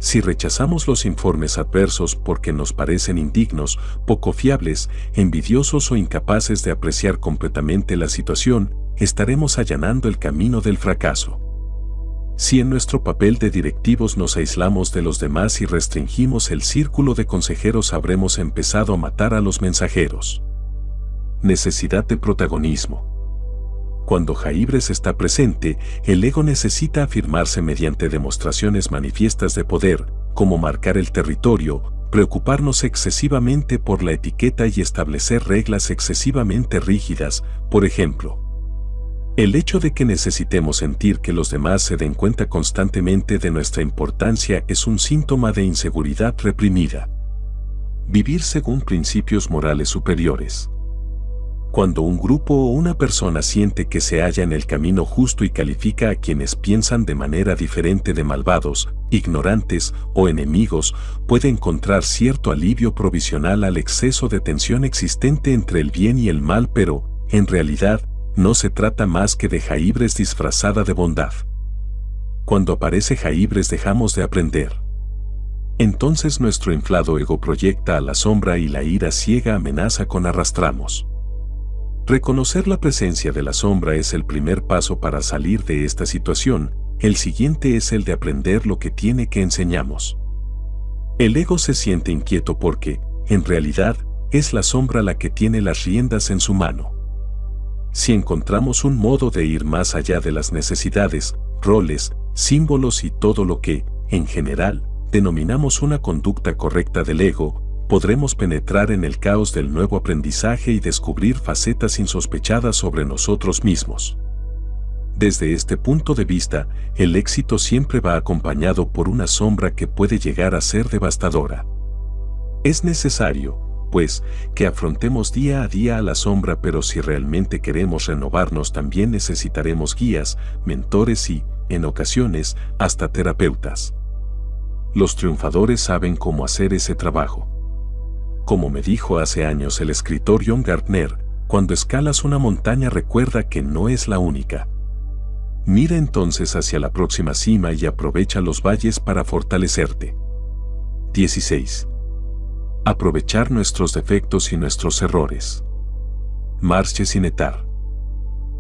Si rechazamos los informes adversos porque nos parecen indignos, poco fiables, envidiosos o incapaces de apreciar completamente la situación, estaremos allanando el camino del fracaso. Si en nuestro papel de directivos nos aislamos de los demás y restringimos el círculo de consejeros, habremos empezado a matar a los mensajeros. Necesidad de protagonismo. Cuando jaibres está presente, el ego necesita afirmarse mediante demostraciones manifiestas de poder, como marcar el territorio, preocuparnos excesivamente por la etiqueta y establecer reglas excesivamente rígidas, por ejemplo. El hecho de que necesitemos sentir que los demás se den cuenta constantemente de nuestra importancia es un síntoma de inseguridad reprimida. Vivir según principios morales superiores. Cuando un grupo o una persona siente que se halla en el camino justo y califica a quienes piensan de manera diferente de malvados, ignorantes o enemigos, puede encontrar cierto alivio provisional al exceso de tensión existente entre el bien y el mal, pero, en realidad, no se trata más que de jaibres disfrazada de bondad. Cuando aparece jaibres dejamos de aprender. Entonces nuestro inflado ego proyecta a la sombra y la ira ciega amenaza con arrastramos. Reconocer la presencia de la sombra es el primer paso para salir de esta situación, el siguiente es el de aprender lo que tiene que enseñamos. El ego se siente inquieto porque, en realidad, es la sombra la que tiene las riendas en su mano. Si encontramos un modo de ir más allá de las necesidades, roles, símbolos y todo lo que, en general, denominamos una conducta correcta del ego, podremos penetrar en el caos del nuevo aprendizaje y descubrir facetas insospechadas sobre nosotros mismos. Desde este punto de vista, el éxito siempre va acompañado por una sombra que puede llegar a ser devastadora. Es necesario, pues, que afrontemos día a día a la sombra, pero si realmente queremos renovarnos también necesitaremos guías, mentores y, en ocasiones, hasta terapeutas. Los triunfadores saben cómo hacer ese trabajo. Como me dijo hace años el escritor John Gardner, cuando escalas una montaña recuerda que no es la única. Mira entonces hacia la próxima cima y aprovecha los valles para fortalecerte. 16. Aprovechar nuestros defectos y nuestros errores. Marche Sinetar.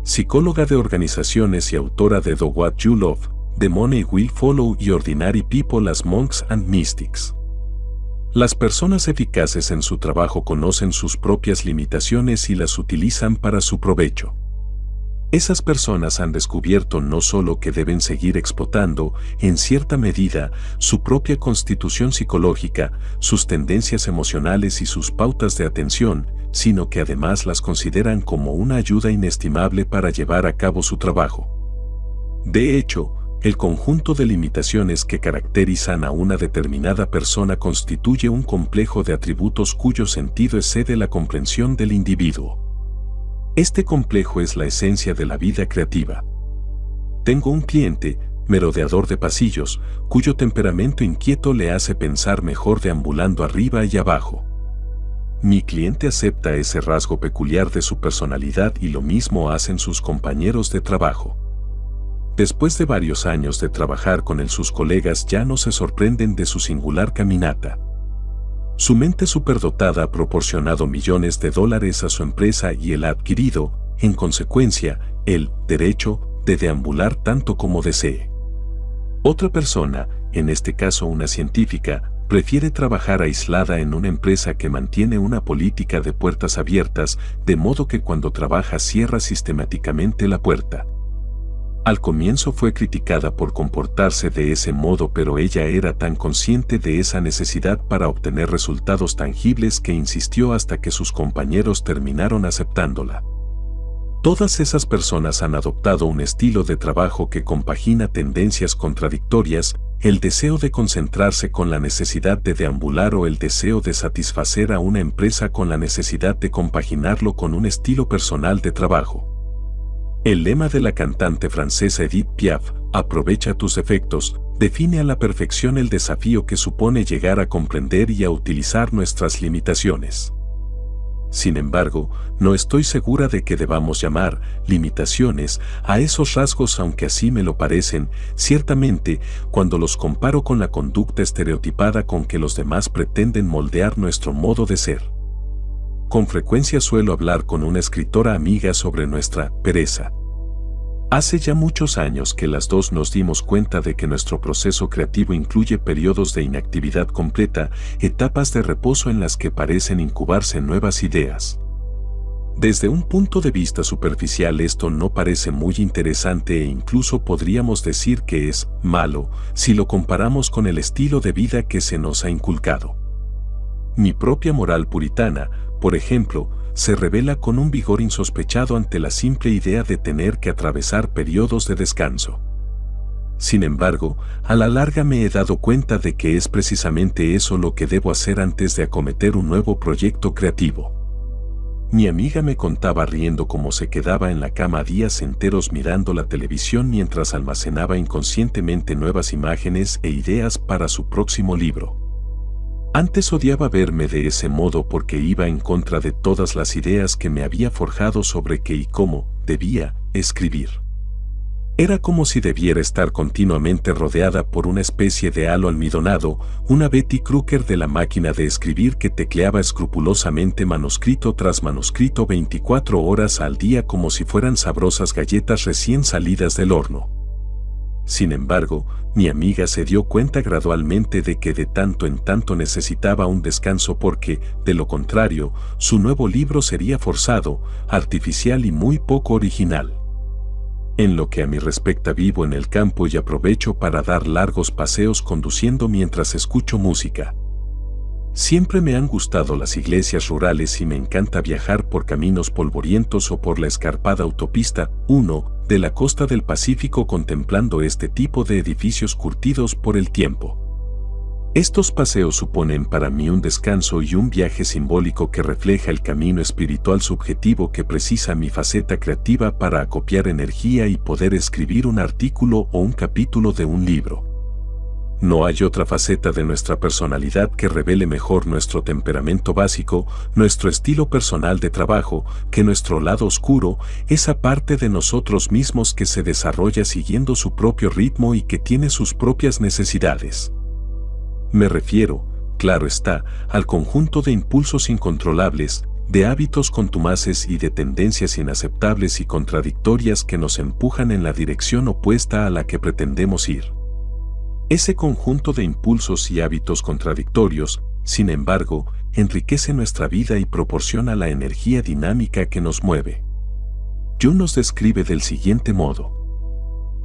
Psicóloga de organizaciones y autora de The What You Love, The Money Will Follow y Ordinary People as Monks and Mystics. Las personas eficaces en su trabajo conocen sus propias limitaciones y las utilizan para su provecho. Esas personas han descubierto no solo que deben seguir explotando, en cierta medida, su propia constitución psicológica, sus tendencias emocionales y sus pautas de atención, sino que además las consideran como una ayuda inestimable para llevar a cabo su trabajo. De hecho, el conjunto de limitaciones que caracterizan a una determinada persona constituye un complejo de atributos cuyo sentido excede la comprensión del individuo. Este complejo es la esencia de la vida creativa. Tengo un cliente, merodeador de pasillos, cuyo temperamento inquieto le hace pensar mejor deambulando arriba y abajo. Mi cliente acepta ese rasgo peculiar de su personalidad y lo mismo hacen sus compañeros de trabajo. Después de varios años de trabajar con él, sus colegas ya no se sorprenden de su singular caminata. Su mente superdotada ha proporcionado millones de dólares a su empresa y él ha adquirido, en consecuencia, el derecho de deambular tanto como desee. Otra persona, en este caso una científica, prefiere trabajar aislada en una empresa que mantiene una política de puertas abiertas, de modo que cuando trabaja cierra sistemáticamente la puerta. Al comienzo fue criticada por comportarse de ese modo, pero ella era tan consciente de esa necesidad para obtener resultados tangibles que insistió hasta que sus compañeros terminaron aceptándola. Todas esas personas han adoptado un estilo de trabajo que compagina tendencias contradictorias, el deseo de concentrarse con la necesidad de deambular o el deseo de satisfacer a una empresa con la necesidad de compaginarlo con un estilo personal de trabajo. El lema de la cantante francesa Edith Piaf, "Aprovecha tus efectos", define a la perfección el desafío que supone llegar a comprender y a utilizar nuestras limitaciones. Sin embargo, no estoy segura de que debamos llamar limitaciones a esos rasgos, aunque así me lo parecen, ciertamente, cuando los comparo con la conducta estereotipada con que los demás pretenden moldear nuestro modo de ser. Con frecuencia suelo hablar con una escritora amiga sobre nuestra pereza. Hace ya muchos años que las dos nos dimos cuenta de que nuestro proceso creativo incluye periodos de inactividad completa, etapas de reposo en las que parecen incubarse nuevas ideas. Desde un punto de vista superficial esto no parece muy interesante e incluso podríamos decir que es malo si lo comparamos con el estilo de vida que se nos ha inculcado. Mi propia moral puritana, por ejemplo, se revela con un vigor insospechado ante la simple idea de tener que atravesar periodos de descanso. Sin embargo, a la larga me he dado cuenta de que es precisamente eso lo que debo hacer antes de acometer un nuevo proyecto creativo. Mi amiga me contaba riendo cómo se quedaba en la cama días enteros mirando la televisión mientras almacenaba inconscientemente nuevas imágenes e ideas para su próximo libro. Antes odiaba verme de ese modo porque iba en contra de todas las ideas que me había forjado sobre qué y cómo debía escribir. Era como si debiera estar continuamente rodeada por una especie de halo almidonado, una Betty Crocker de la máquina de escribir que tecleaba escrupulosamente manuscrito tras manuscrito 24 horas al día como si fueran sabrosas galletas recién salidas del horno. Sin embargo, mi amiga se dio cuenta gradualmente de que de tanto en tanto necesitaba un descanso porque, de lo contrario, su nuevo libro sería forzado, artificial y muy poco original. En lo que a mí respecta, vivo en el campo y aprovecho para dar largos paseos conduciendo mientras escucho música. Siempre me han gustado las iglesias rurales y me encanta viajar por caminos polvorientos o por la escarpada autopista 1 de la costa del Pacífico contemplando este tipo de edificios curtidos por el tiempo. Estos paseos suponen para mí un descanso y un viaje simbólico que refleja el camino espiritual subjetivo que precisa mi faceta creativa para acopiar energía y poder escribir un artículo o un capítulo de un libro. No hay otra faceta de nuestra personalidad que revele mejor nuestro temperamento básico, nuestro estilo personal de trabajo, que nuestro lado oscuro, esa parte de nosotros mismos que se desarrolla siguiendo su propio ritmo y que tiene sus propias necesidades. Me refiero, claro está, al conjunto de impulsos incontrolables, de hábitos contumaces y de tendencias inaceptables y contradictorias que nos empujan en la dirección opuesta a la que pretendemos ir. Ese conjunto de impulsos y hábitos contradictorios, sin embargo, enriquece nuestra vida y proporciona la energía dinámica que nos mueve. Jung nos describe del siguiente modo: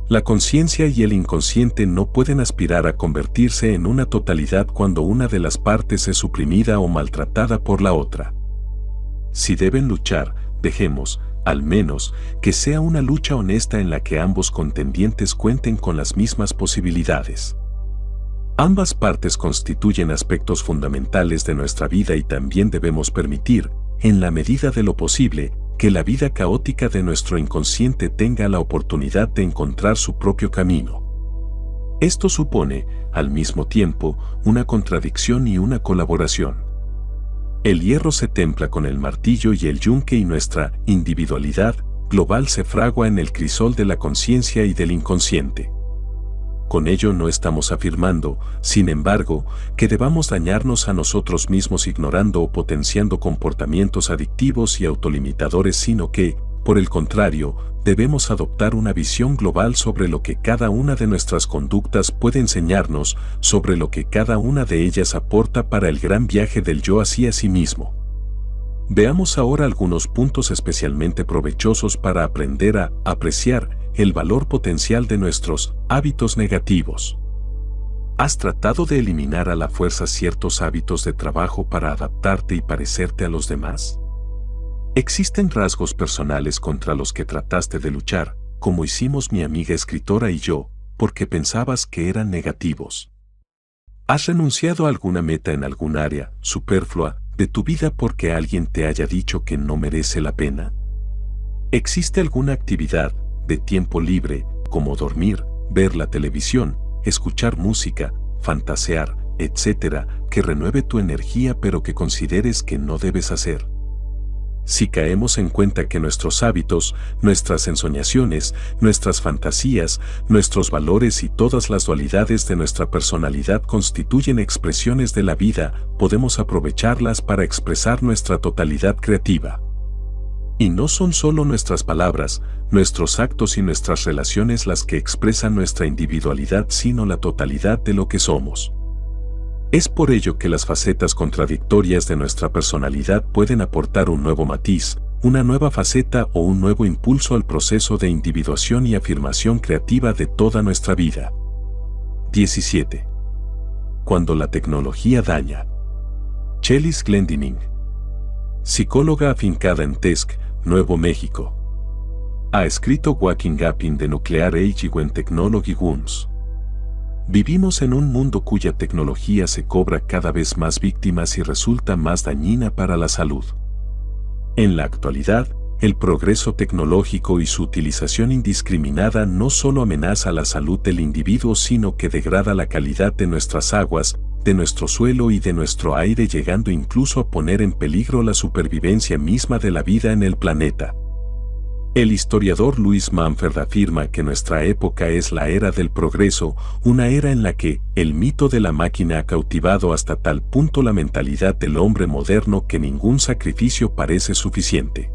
la conciencia y el inconsciente no pueden aspirar a convertirse en una totalidad cuando una de las partes es suprimida o maltratada por la otra. Si deben luchar, dejemos, al menos, que sea una lucha honesta en la que ambos contendientes cuenten con las mismas posibilidades. Ambas partes constituyen aspectos fundamentales de nuestra vida y también debemos permitir, en la medida de lo posible, que la vida caótica de nuestro inconsciente tenga la oportunidad de encontrar su propio camino. Esto supone, al mismo tiempo, una contradicción y una colaboración. El hierro se templa con el martillo y el yunque y nuestra individualidad global se fragua en el crisol de la conciencia y del inconsciente. Con ello no estamos afirmando, sin embargo, que debamos dañarnos a nosotros mismos ignorando o potenciando comportamientos adictivos y autolimitadores, sino que, por el contrario, debemos adoptar una visión global sobre lo que cada una de nuestras conductas puede enseñarnos, sobre lo que cada una de ellas aporta para el gran viaje del yo hacia sí mismo. Veamos ahora algunos puntos especialmente provechosos para aprender a apreciar el valor potencial de nuestros hábitos negativos. ¿Has tratado de eliminar a la fuerza ciertos hábitos de trabajo para adaptarte y parecerte a los demás? Existen rasgos personales contra los que trataste de luchar, como hicimos mi amiga escritora y yo, porque pensabas que eran negativos. ¿Has renunciado a alguna meta en algún área superflua de tu vida porque alguien te haya dicho que no merece la pena? ¿Existe alguna actividad de tiempo libre, como dormir, ver la televisión, escuchar música, fantasear, etcétera, que renueve tu energía pero que consideres que no debes hacer? Si caemos en cuenta que nuestros hábitos, nuestras ensoñaciones, nuestras fantasías, nuestros valores y todas las dualidades de nuestra personalidad constituyen expresiones de la vida, podemos aprovecharlas para expresar nuestra totalidad creativa. Y no son solo nuestras palabras, nuestros actos y nuestras relaciones las que expresan nuestra individualidad, sino la totalidad de lo que somos. Es por ello que las facetas contradictorias de nuestra personalidad pueden aportar un nuevo matiz, una nueva faceta o un nuevo impulso al proceso de individuación y afirmación creativa de toda nuestra vida. 17. Cuando la tecnología daña. Chelis Glendinning, psicóloga afincada en Tesk, Nuevo México. Ha escrito Waking Up in the Nuclear Age When Technology Wounds. Vivimos en un mundo cuya tecnología se cobra cada vez más víctimas y resulta más dañina para la salud. En la actualidad, el progreso tecnológico y su utilización indiscriminada no solo amenaza la salud del individuo, sino que degrada la calidad de nuestras aguas, de nuestro suelo y de nuestro aire, llegando incluso a poner en peligro la supervivencia misma de la vida en el planeta. El historiador Louis Mumford afirma que nuestra época es la era del progreso, una era en la que el mito de la máquina ha cautivado hasta tal punto la mentalidad del hombre moderno que ningún sacrificio parece suficiente.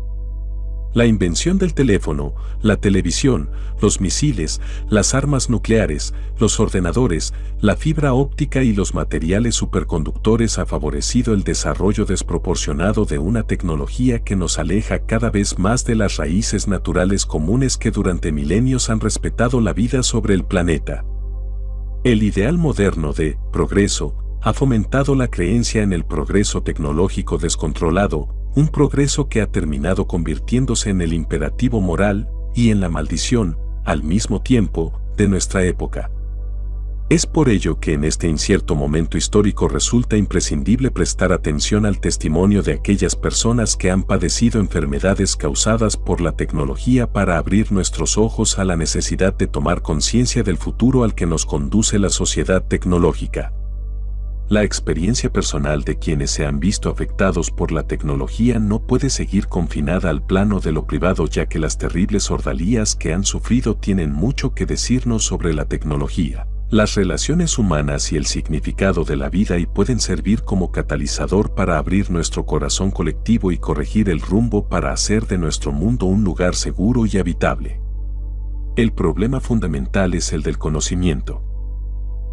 La invención del teléfono, la televisión, los misiles, las armas nucleares, los ordenadores, la fibra óptica y los materiales superconductores ha favorecido el desarrollo desproporcionado de una tecnología que nos aleja cada vez más de las raíces naturales comunes que durante milenios han respetado la vida sobre el planeta. El ideal moderno de progreso ha fomentado la creencia en el progreso tecnológico descontrolado, un progreso que ha terminado convirtiéndose en el imperativo moral y en la maldición, al mismo tiempo, de nuestra época. Es por ello que en este incierto momento histórico resulta imprescindible prestar atención al testimonio de aquellas personas que han padecido enfermedades causadas por la tecnología para abrir nuestros ojos a la necesidad de tomar conciencia del futuro al que nos conduce la sociedad tecnológica. La experiencia personal de quienes se han visto afectados por la tecnología no puede seguir confinada al plano de lo privado, ya que las terribles ordalías que han sufrido tienen mucho que decirnos sobre la tecnología, las relaciones humanas y el significado de la vida, y pueden servir como catalizador para abrir nuestro corazón colectivo y corregir el rumbo para hacer de nuestro mundo un lugar seguro y habitable. El problema fundamental es el del conocimiento.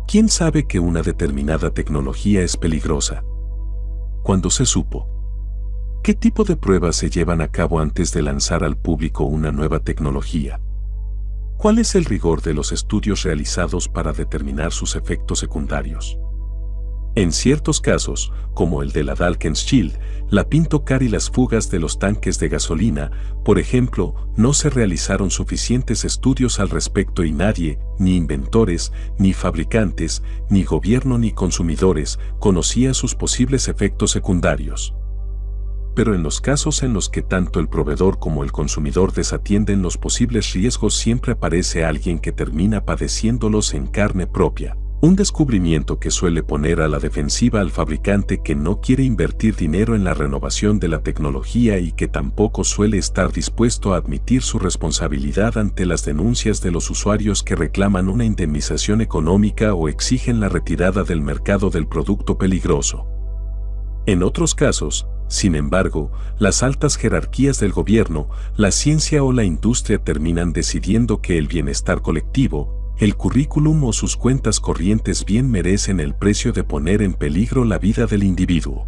¿Quién sabe que una determinada tecnología es peligrosa? ¿Cuándo se supo? ¿Qué tipo de pruebas se llevan a cabo antes de lanzar al público una nueva tecnología? ¿Cuál es el rigor de los estudios realizados para determinar sus efectos secundarios? En ciertos casos, como el de la Dawkins Shield, la Pinto Car y las fugas de los tanques de gasolina, por ejemplo, no se realizaron suficientes estudios al respecto y nadie, ni inventores, ni fabricantes, ni gobierno ni consumidores, conocía sus posibles efectos secundarios. Pero en los casos en los que tanto el proveedor como el consumidor desatienden los posibles riesgos, siempre aparece alguien que termina padeciéndolos en carne propia. Un descubrimiento que suele poner a la defensiva al fabricante, que no quiere invertir dinero en la renovación de la tecnología y que tampoco suele estar dispuesto a admitir su responsabilidad ante las denuncias de los usuarios que reclaman una indemnización económica o exigen la retirada del mercado del producto peligroso. En otros casos, sin embargo, las altas jerarquías del gobierno, la ciencia o la industria terminan decidiendo que el bienestar colectivo, el currículum o sus cuentas corrientes bien merecen el precio de poner en peligro la vida del individuo.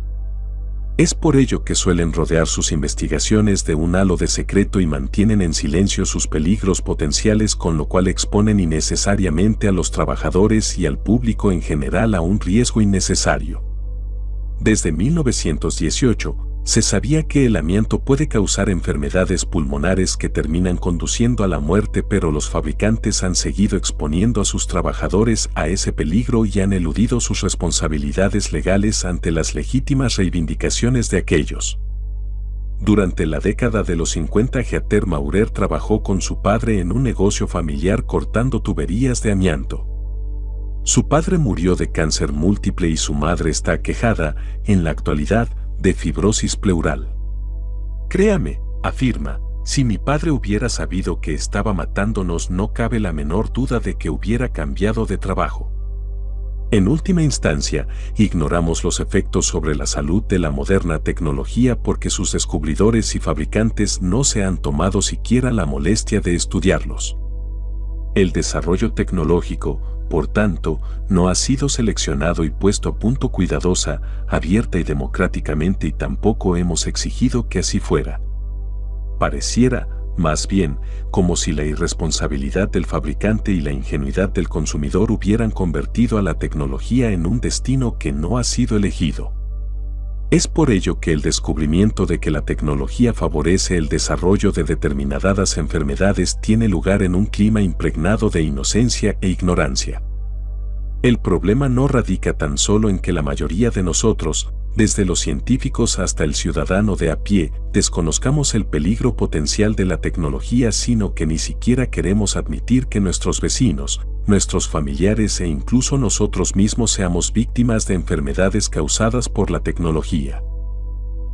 Es por ello que suelen rodear sus investigaciones de un halo de secreto y mantienen en silencio sus peligros potenciales, con lo cual exponen innecesariamente a los trabajadores y al público en general a un riesgo innecesario. Desde 1918, se sabía que el amianto puede causar enfermedades pulmonares que terminan conduciendo a la muerte, pero los fabricantes han seguido exponiendo a sus trabajadores a ese peligro y han eludido sus responsabilidades legales ante las legítimas reivindicaciones de aquellos. Durante la década de los 50, Heather Maurer trabajó con su padre en un negocio familiar cortando tuberías de amianto. Su padre murió de cáncer múltiple y su madre está aquejada, en la actualidad, de fibrosis pleural. Créame, afirma, si mi padre hubiera sabido que estaba matándonos, no cabe la menor duda de que hubiera cambiado de trabajo. En última instancia, ignoramos los efectos sobre la salud de la moderna tecnología porque sus descubridores y fabricantes no se han tomado siquiera la molestia de estudiarlos. El desarrollo tecnológico, por tanto, no ha sido seleccionado y puesto a punto cuidadosa, abierta y democráticamente, y tampoco hemos exigido que así fuera. Pareciera, más bien, como si la irresponsabilidad del fabricante y la ingenuidad del consumidor hubieran convertido a la tecnología en un destino que no ha sido elegido. Es por ello que el descubrimiento de que la tecnología favorece el desarrollo de determinadas enfermedades tiene lugar en un clima impregnado de inocencia e ignorancia. El problema no radica tan solo en que la mayoría de nosotros, desde los científicos hasta el ciudadano de a pie, desconozcamos el peligro potencial de la tecnología, sino que ni siquiera queremos admitir que nuestros vecinos, nuestros familiares e incluso nosotros mismos seamos víctimas de enfermedades causadas por la tecnología.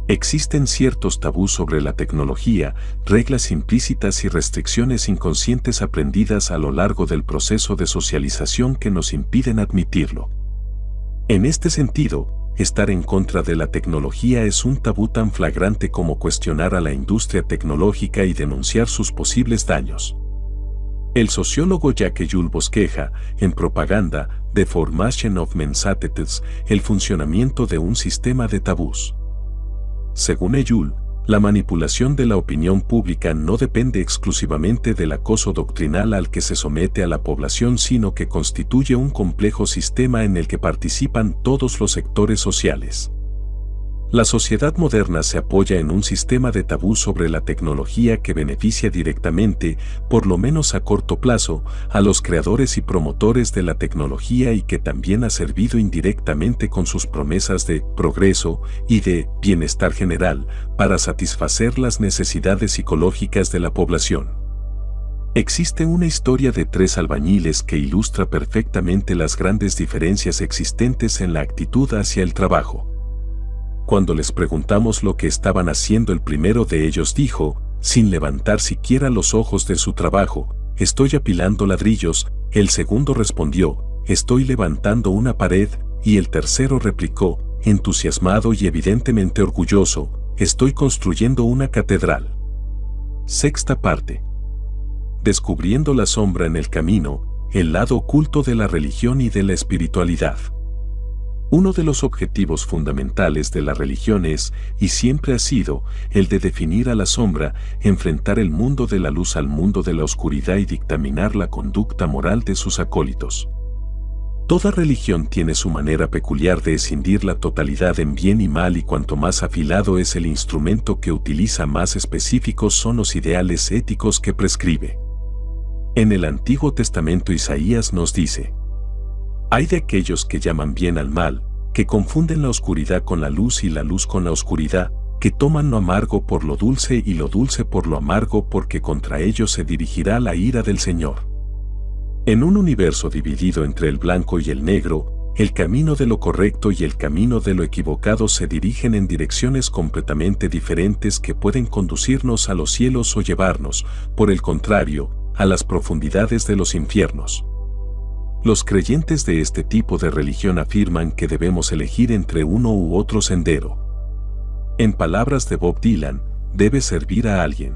Existen ciertos tabús sobre la tecnología, reglas implícitas y restricciones inconscientes aprendidas a lo largo del proceso de socialización que nos impiden admitirlo. En este sentido, estar en contra de la tecnología es un tabú tan flagrante como cuestionar a la industria tecnológica y denunciar sus posibles daños. El sociólogo Jacques-Jules bosqueja, en Propaganda, The Formation of Mensates, el funcionamiento de un sistema de tabús. Según Jules, la manipulación de la opinión pública no depende exclusivamente del acoso doctrinal al que se somete a la población, sino que constituye un complejo sistema en el que participan todos los sectores sociales. La sociedad moderna se apoya en un sistema de tabú sobre la tecnología que beneficia directamente, por lo menos a corto plazo, a los creadores y promotores de la tecnología, y que también ha servido indirectamente con sus promesas de progreso y de bienestar general para satisfacer las necesidades psicológicas de la población. Existe una historia de 3 albañiles que ilustra perfectamente las grandes diferencias existentes en la actitud hacia el trabajo. Cuando les preguntamos lo que estaban haciendo, el primero de ellos dijo, sin levantar siquiera los ojos de su trabajo, «Estoy apilando ladrillos». El segundo respondió, «Estoy levantando una pared», y el tercero replicó, entusiasmado y evidentemente orgulloso, «Estoy construyendo una catedral». Sexta parte. Descubriendo la sombra en el camino, el lado oculto de la religión y de la espiritualidad. Uno de los objetivos fundamentales de la religión es, y siempre ha sido, el de definir a la sombra, enfrentar el mundo de la luz al mundo de la oscuridad y dictaminar la conducta moral de sus acólitos. Toda religión tiene su manera peculiar de escindir la totalidad en bien y mal, y cuanto más afilado es el instrumento que utiliza, más específicos son los ideales éticos que prescribe. En el Antiguo Testamento Isaías nos dice: «Hay de aquellos que llaman bien al mal, que confunden la oscuridad con la luz y la luz con la oscuridad, que toman lo amargo por lo dulce y lo dulce por lo amargo, porque contra ellos se dirigirá la ira del Señor». En un universo dividido entre el blanco y el negro, el camino de lo correcto y el camino de lo equivocado se dirigen en direcciones completamente diferentes que pueden conducirnos a los cielos o llevarnos, por el contrario, a las profundidades de los infiernos. Los creyentes de este tipo de religión afirman que debemos elegir entre uno u otro sendero. En palabras de Bob Dylan, debe servir a alguien.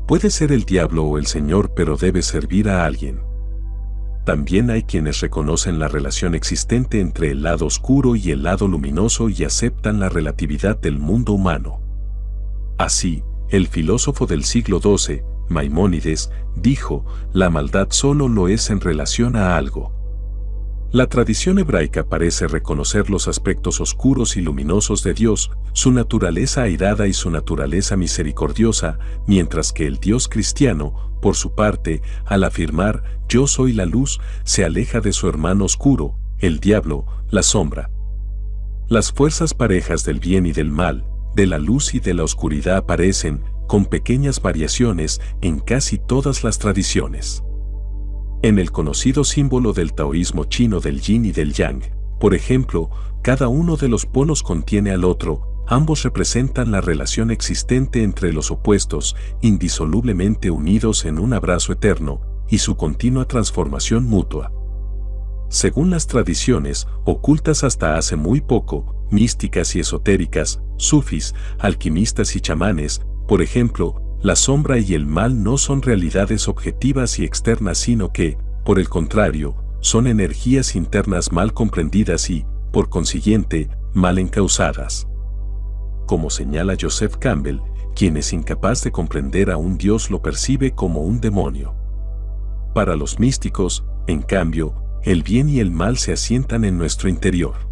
Puede ser el diablo o el Señor, pero debe servir a alguien. también hay quienes reconocen la relación existente entre el lado oscuro y el lado luminoso y aceptan la relatividad del mundo humano. Así, el filósofo del siglo XII, Maimónides, dijo, la maldad solo lo es en relación a algo. La tradición hebraica parece reconocer los aspectos oscuros y luminosos de Dios, su naturaleza airada y su naturaleza misericordiosa, mientras que el Dios cristiano, por su parte, al afirmar «Yo soy la luz», se aleja de su hermano oscuro, el diablo, la sombra. Las fuerzas parejas del bien y del mal, de la luz y de la oscuridad aparecen, con pequeñas variaciones, en casi todas las tradiciones. En el conocido símbolo del taoísmo chino del yin y del yang, por ejemplo, cada uno de los polos contiene al otro, ambos representan la relación existente entre los opuestos, indisolublemente unidos en un abrazo eterno, y su continua transformación mutua. Según las tradiciones, ocultas hasta hace muy poco, místicas y esotéricas, sufis, alquimistas y chamanes, por ejemplo, la sombra y el mal no son realidades objetivas y externas, sino que, por el contrario, son energías internas mal comprendidas y, por consiguiente, mal encausadas. Como señala Joseph Campbell, quien es incapaz de comprender a un Dios lo percibe como un demonio. Para los místicos, en cambio, el bien y el mal se asientan en nuestro interior.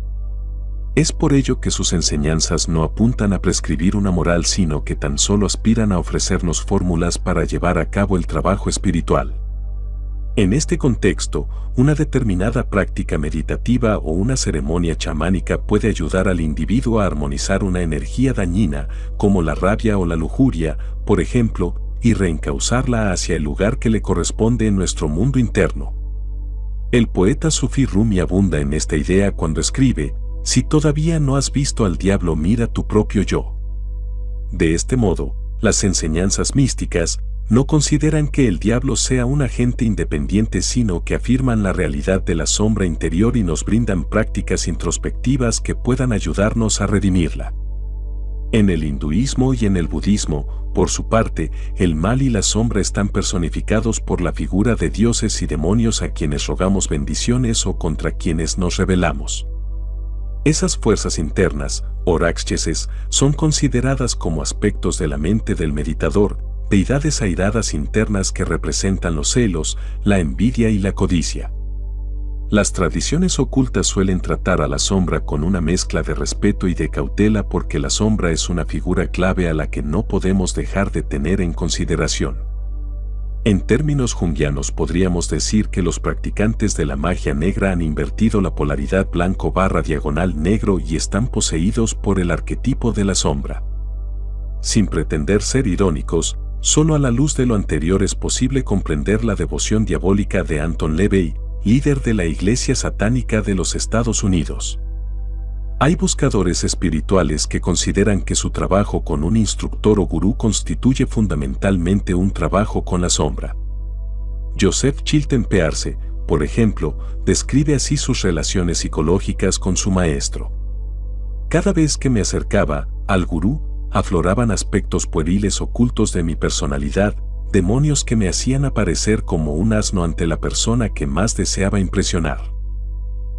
Es por ello que sus enseñanzas no apuntan a prescribir una moral, sino que tan solo aspiran a ofrecernos fórmulas para llevar a cabo el trabajo espiritual. En este contexto, una determinada práctica meditativa o una ceremonia chamánica puede ayudar al individuo a armonizar una energía dañina, como la rabia o la lujuria, por ejemplo, y reencauzarla hacia el lugar que le corresponde en nuestro mundo interno. El poeta sufí Rumi abunda en esta idea cuando escribe: si todavía no has visto al diablo, mira tu propio yo. De este modo, las enseñanzas místicas no consideran que el diablo sea un agente independiente, sino que afirman la realidad de la sombra interior y nos brindan prácticas introspectivas que puedan ayudarnos a redimirla. En el hinduismo y en el budismo, por su parte, el mal y la sombra están personificados por la figura de dioses y demonios a quienes rogamos bendiciones o contra quienes nos rebelamos. Esas fuerzas internas, o rakshasas, son consideradas como aspectos de la mente del meditador, deidades airadas internas que representan los celos, la envidia y la codicia. Las tradiciones ocultas suelen tratar a la sombra con una mezcla de respeto y de cautela, porque la sombra es una figura clave a la que no podemos dejar de tener en consideración. En términos junguianos podríamos decir que los practicantes de la magia negra han invertido la polaridad blanco/negro y están poseídos por el arquetipo de la sombra. Sin pretender ser irónicos, solo a la luz de lo anterior es posible comprender la devoción diabólica de Anton LaVey, líder de la Iglesia Satánica de los Estados Unidos. Hay buscadores espirituales que consideran que su trabajo con un instructor o gurú constituye fundamentalmente un trabajo con la sombra. Joseph Chilton Pearce, por ejemplo, describe así sus relaciones psicológicas con su maestro. Cada vez que me acercaba al gurú, afloraban aspectos pueriles ocultos de mi personalidad, demonios que me hacían aparecer como un asno ante la persona que más deseaba impresionar.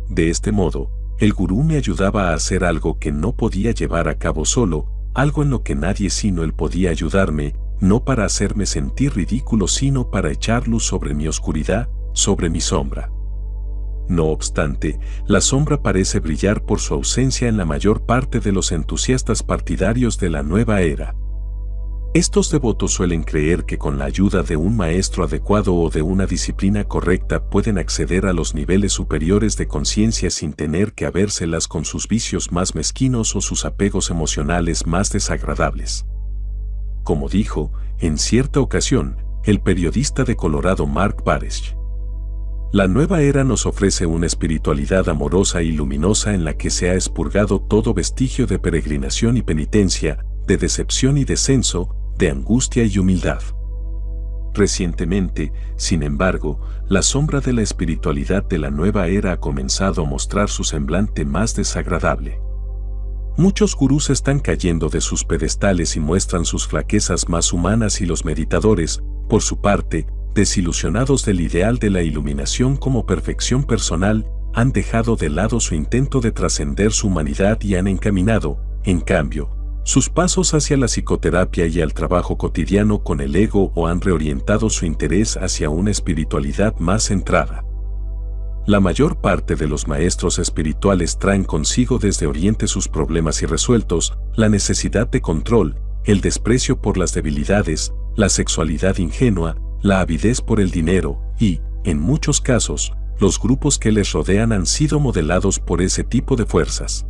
De este modo, el gurú me ayudaba a hacer algo que no podía llevar a cabo solo, algo en lo que nadie sino él podía ayudarme, no para hacerme sentir ridículo, sino para echar luz sobre mi oscuridad, sobre mi sombra. No obstante, la sombra parece brillar por su ausencia en la mayor parte de los entusiastas partidarios de la nueva era. Estos devotos suelen creer que con la ayuda de un maestro adecuado o de una disciplina correcta pueden acceder a los niveles superiores de conciencia sin tener que habérselas con sus vicios más mezquinos o sus apegos emocionales más desagradables. Como dijo, en cierta ocasión, el periodista de Colorado Mark Barish: la nueva era nos ofrece una espiritualidad amorosa y luminosa en la que se ha expurgado todo vestigio de peregrinación y penitencia, de decepción y descenso, de angustia y humildad. Recientemente, sin embargo, la sombra de la espiritualidad de la nueva era ha comenzado a mostrar su semblante más desagradable. Muchos gurús están cayendo de sus pedestales y muestran sus flaquezas más humanas, y los meditadores, por su parte, desilusionados del ideal de la iluminación como perfección personal, han dejado de lado su intento de trascender su humanidad y han encaminado, en cambio, sus pasos hacia la psicoterapia y al trabajo cotidiano con el ego o han reorientado su interés hacia una espiritualidad más centrada. La mayor parte de los maestros espirituales traen consigo desde Oriente sus problemas irresueltos, la necesidad de control, el desprecio por las debilidades, la sexualidad ingenua, la avidez por el dinero y, en muchos casos, los grupos que les rodean han sido modelados por ese tipo de fuerzas.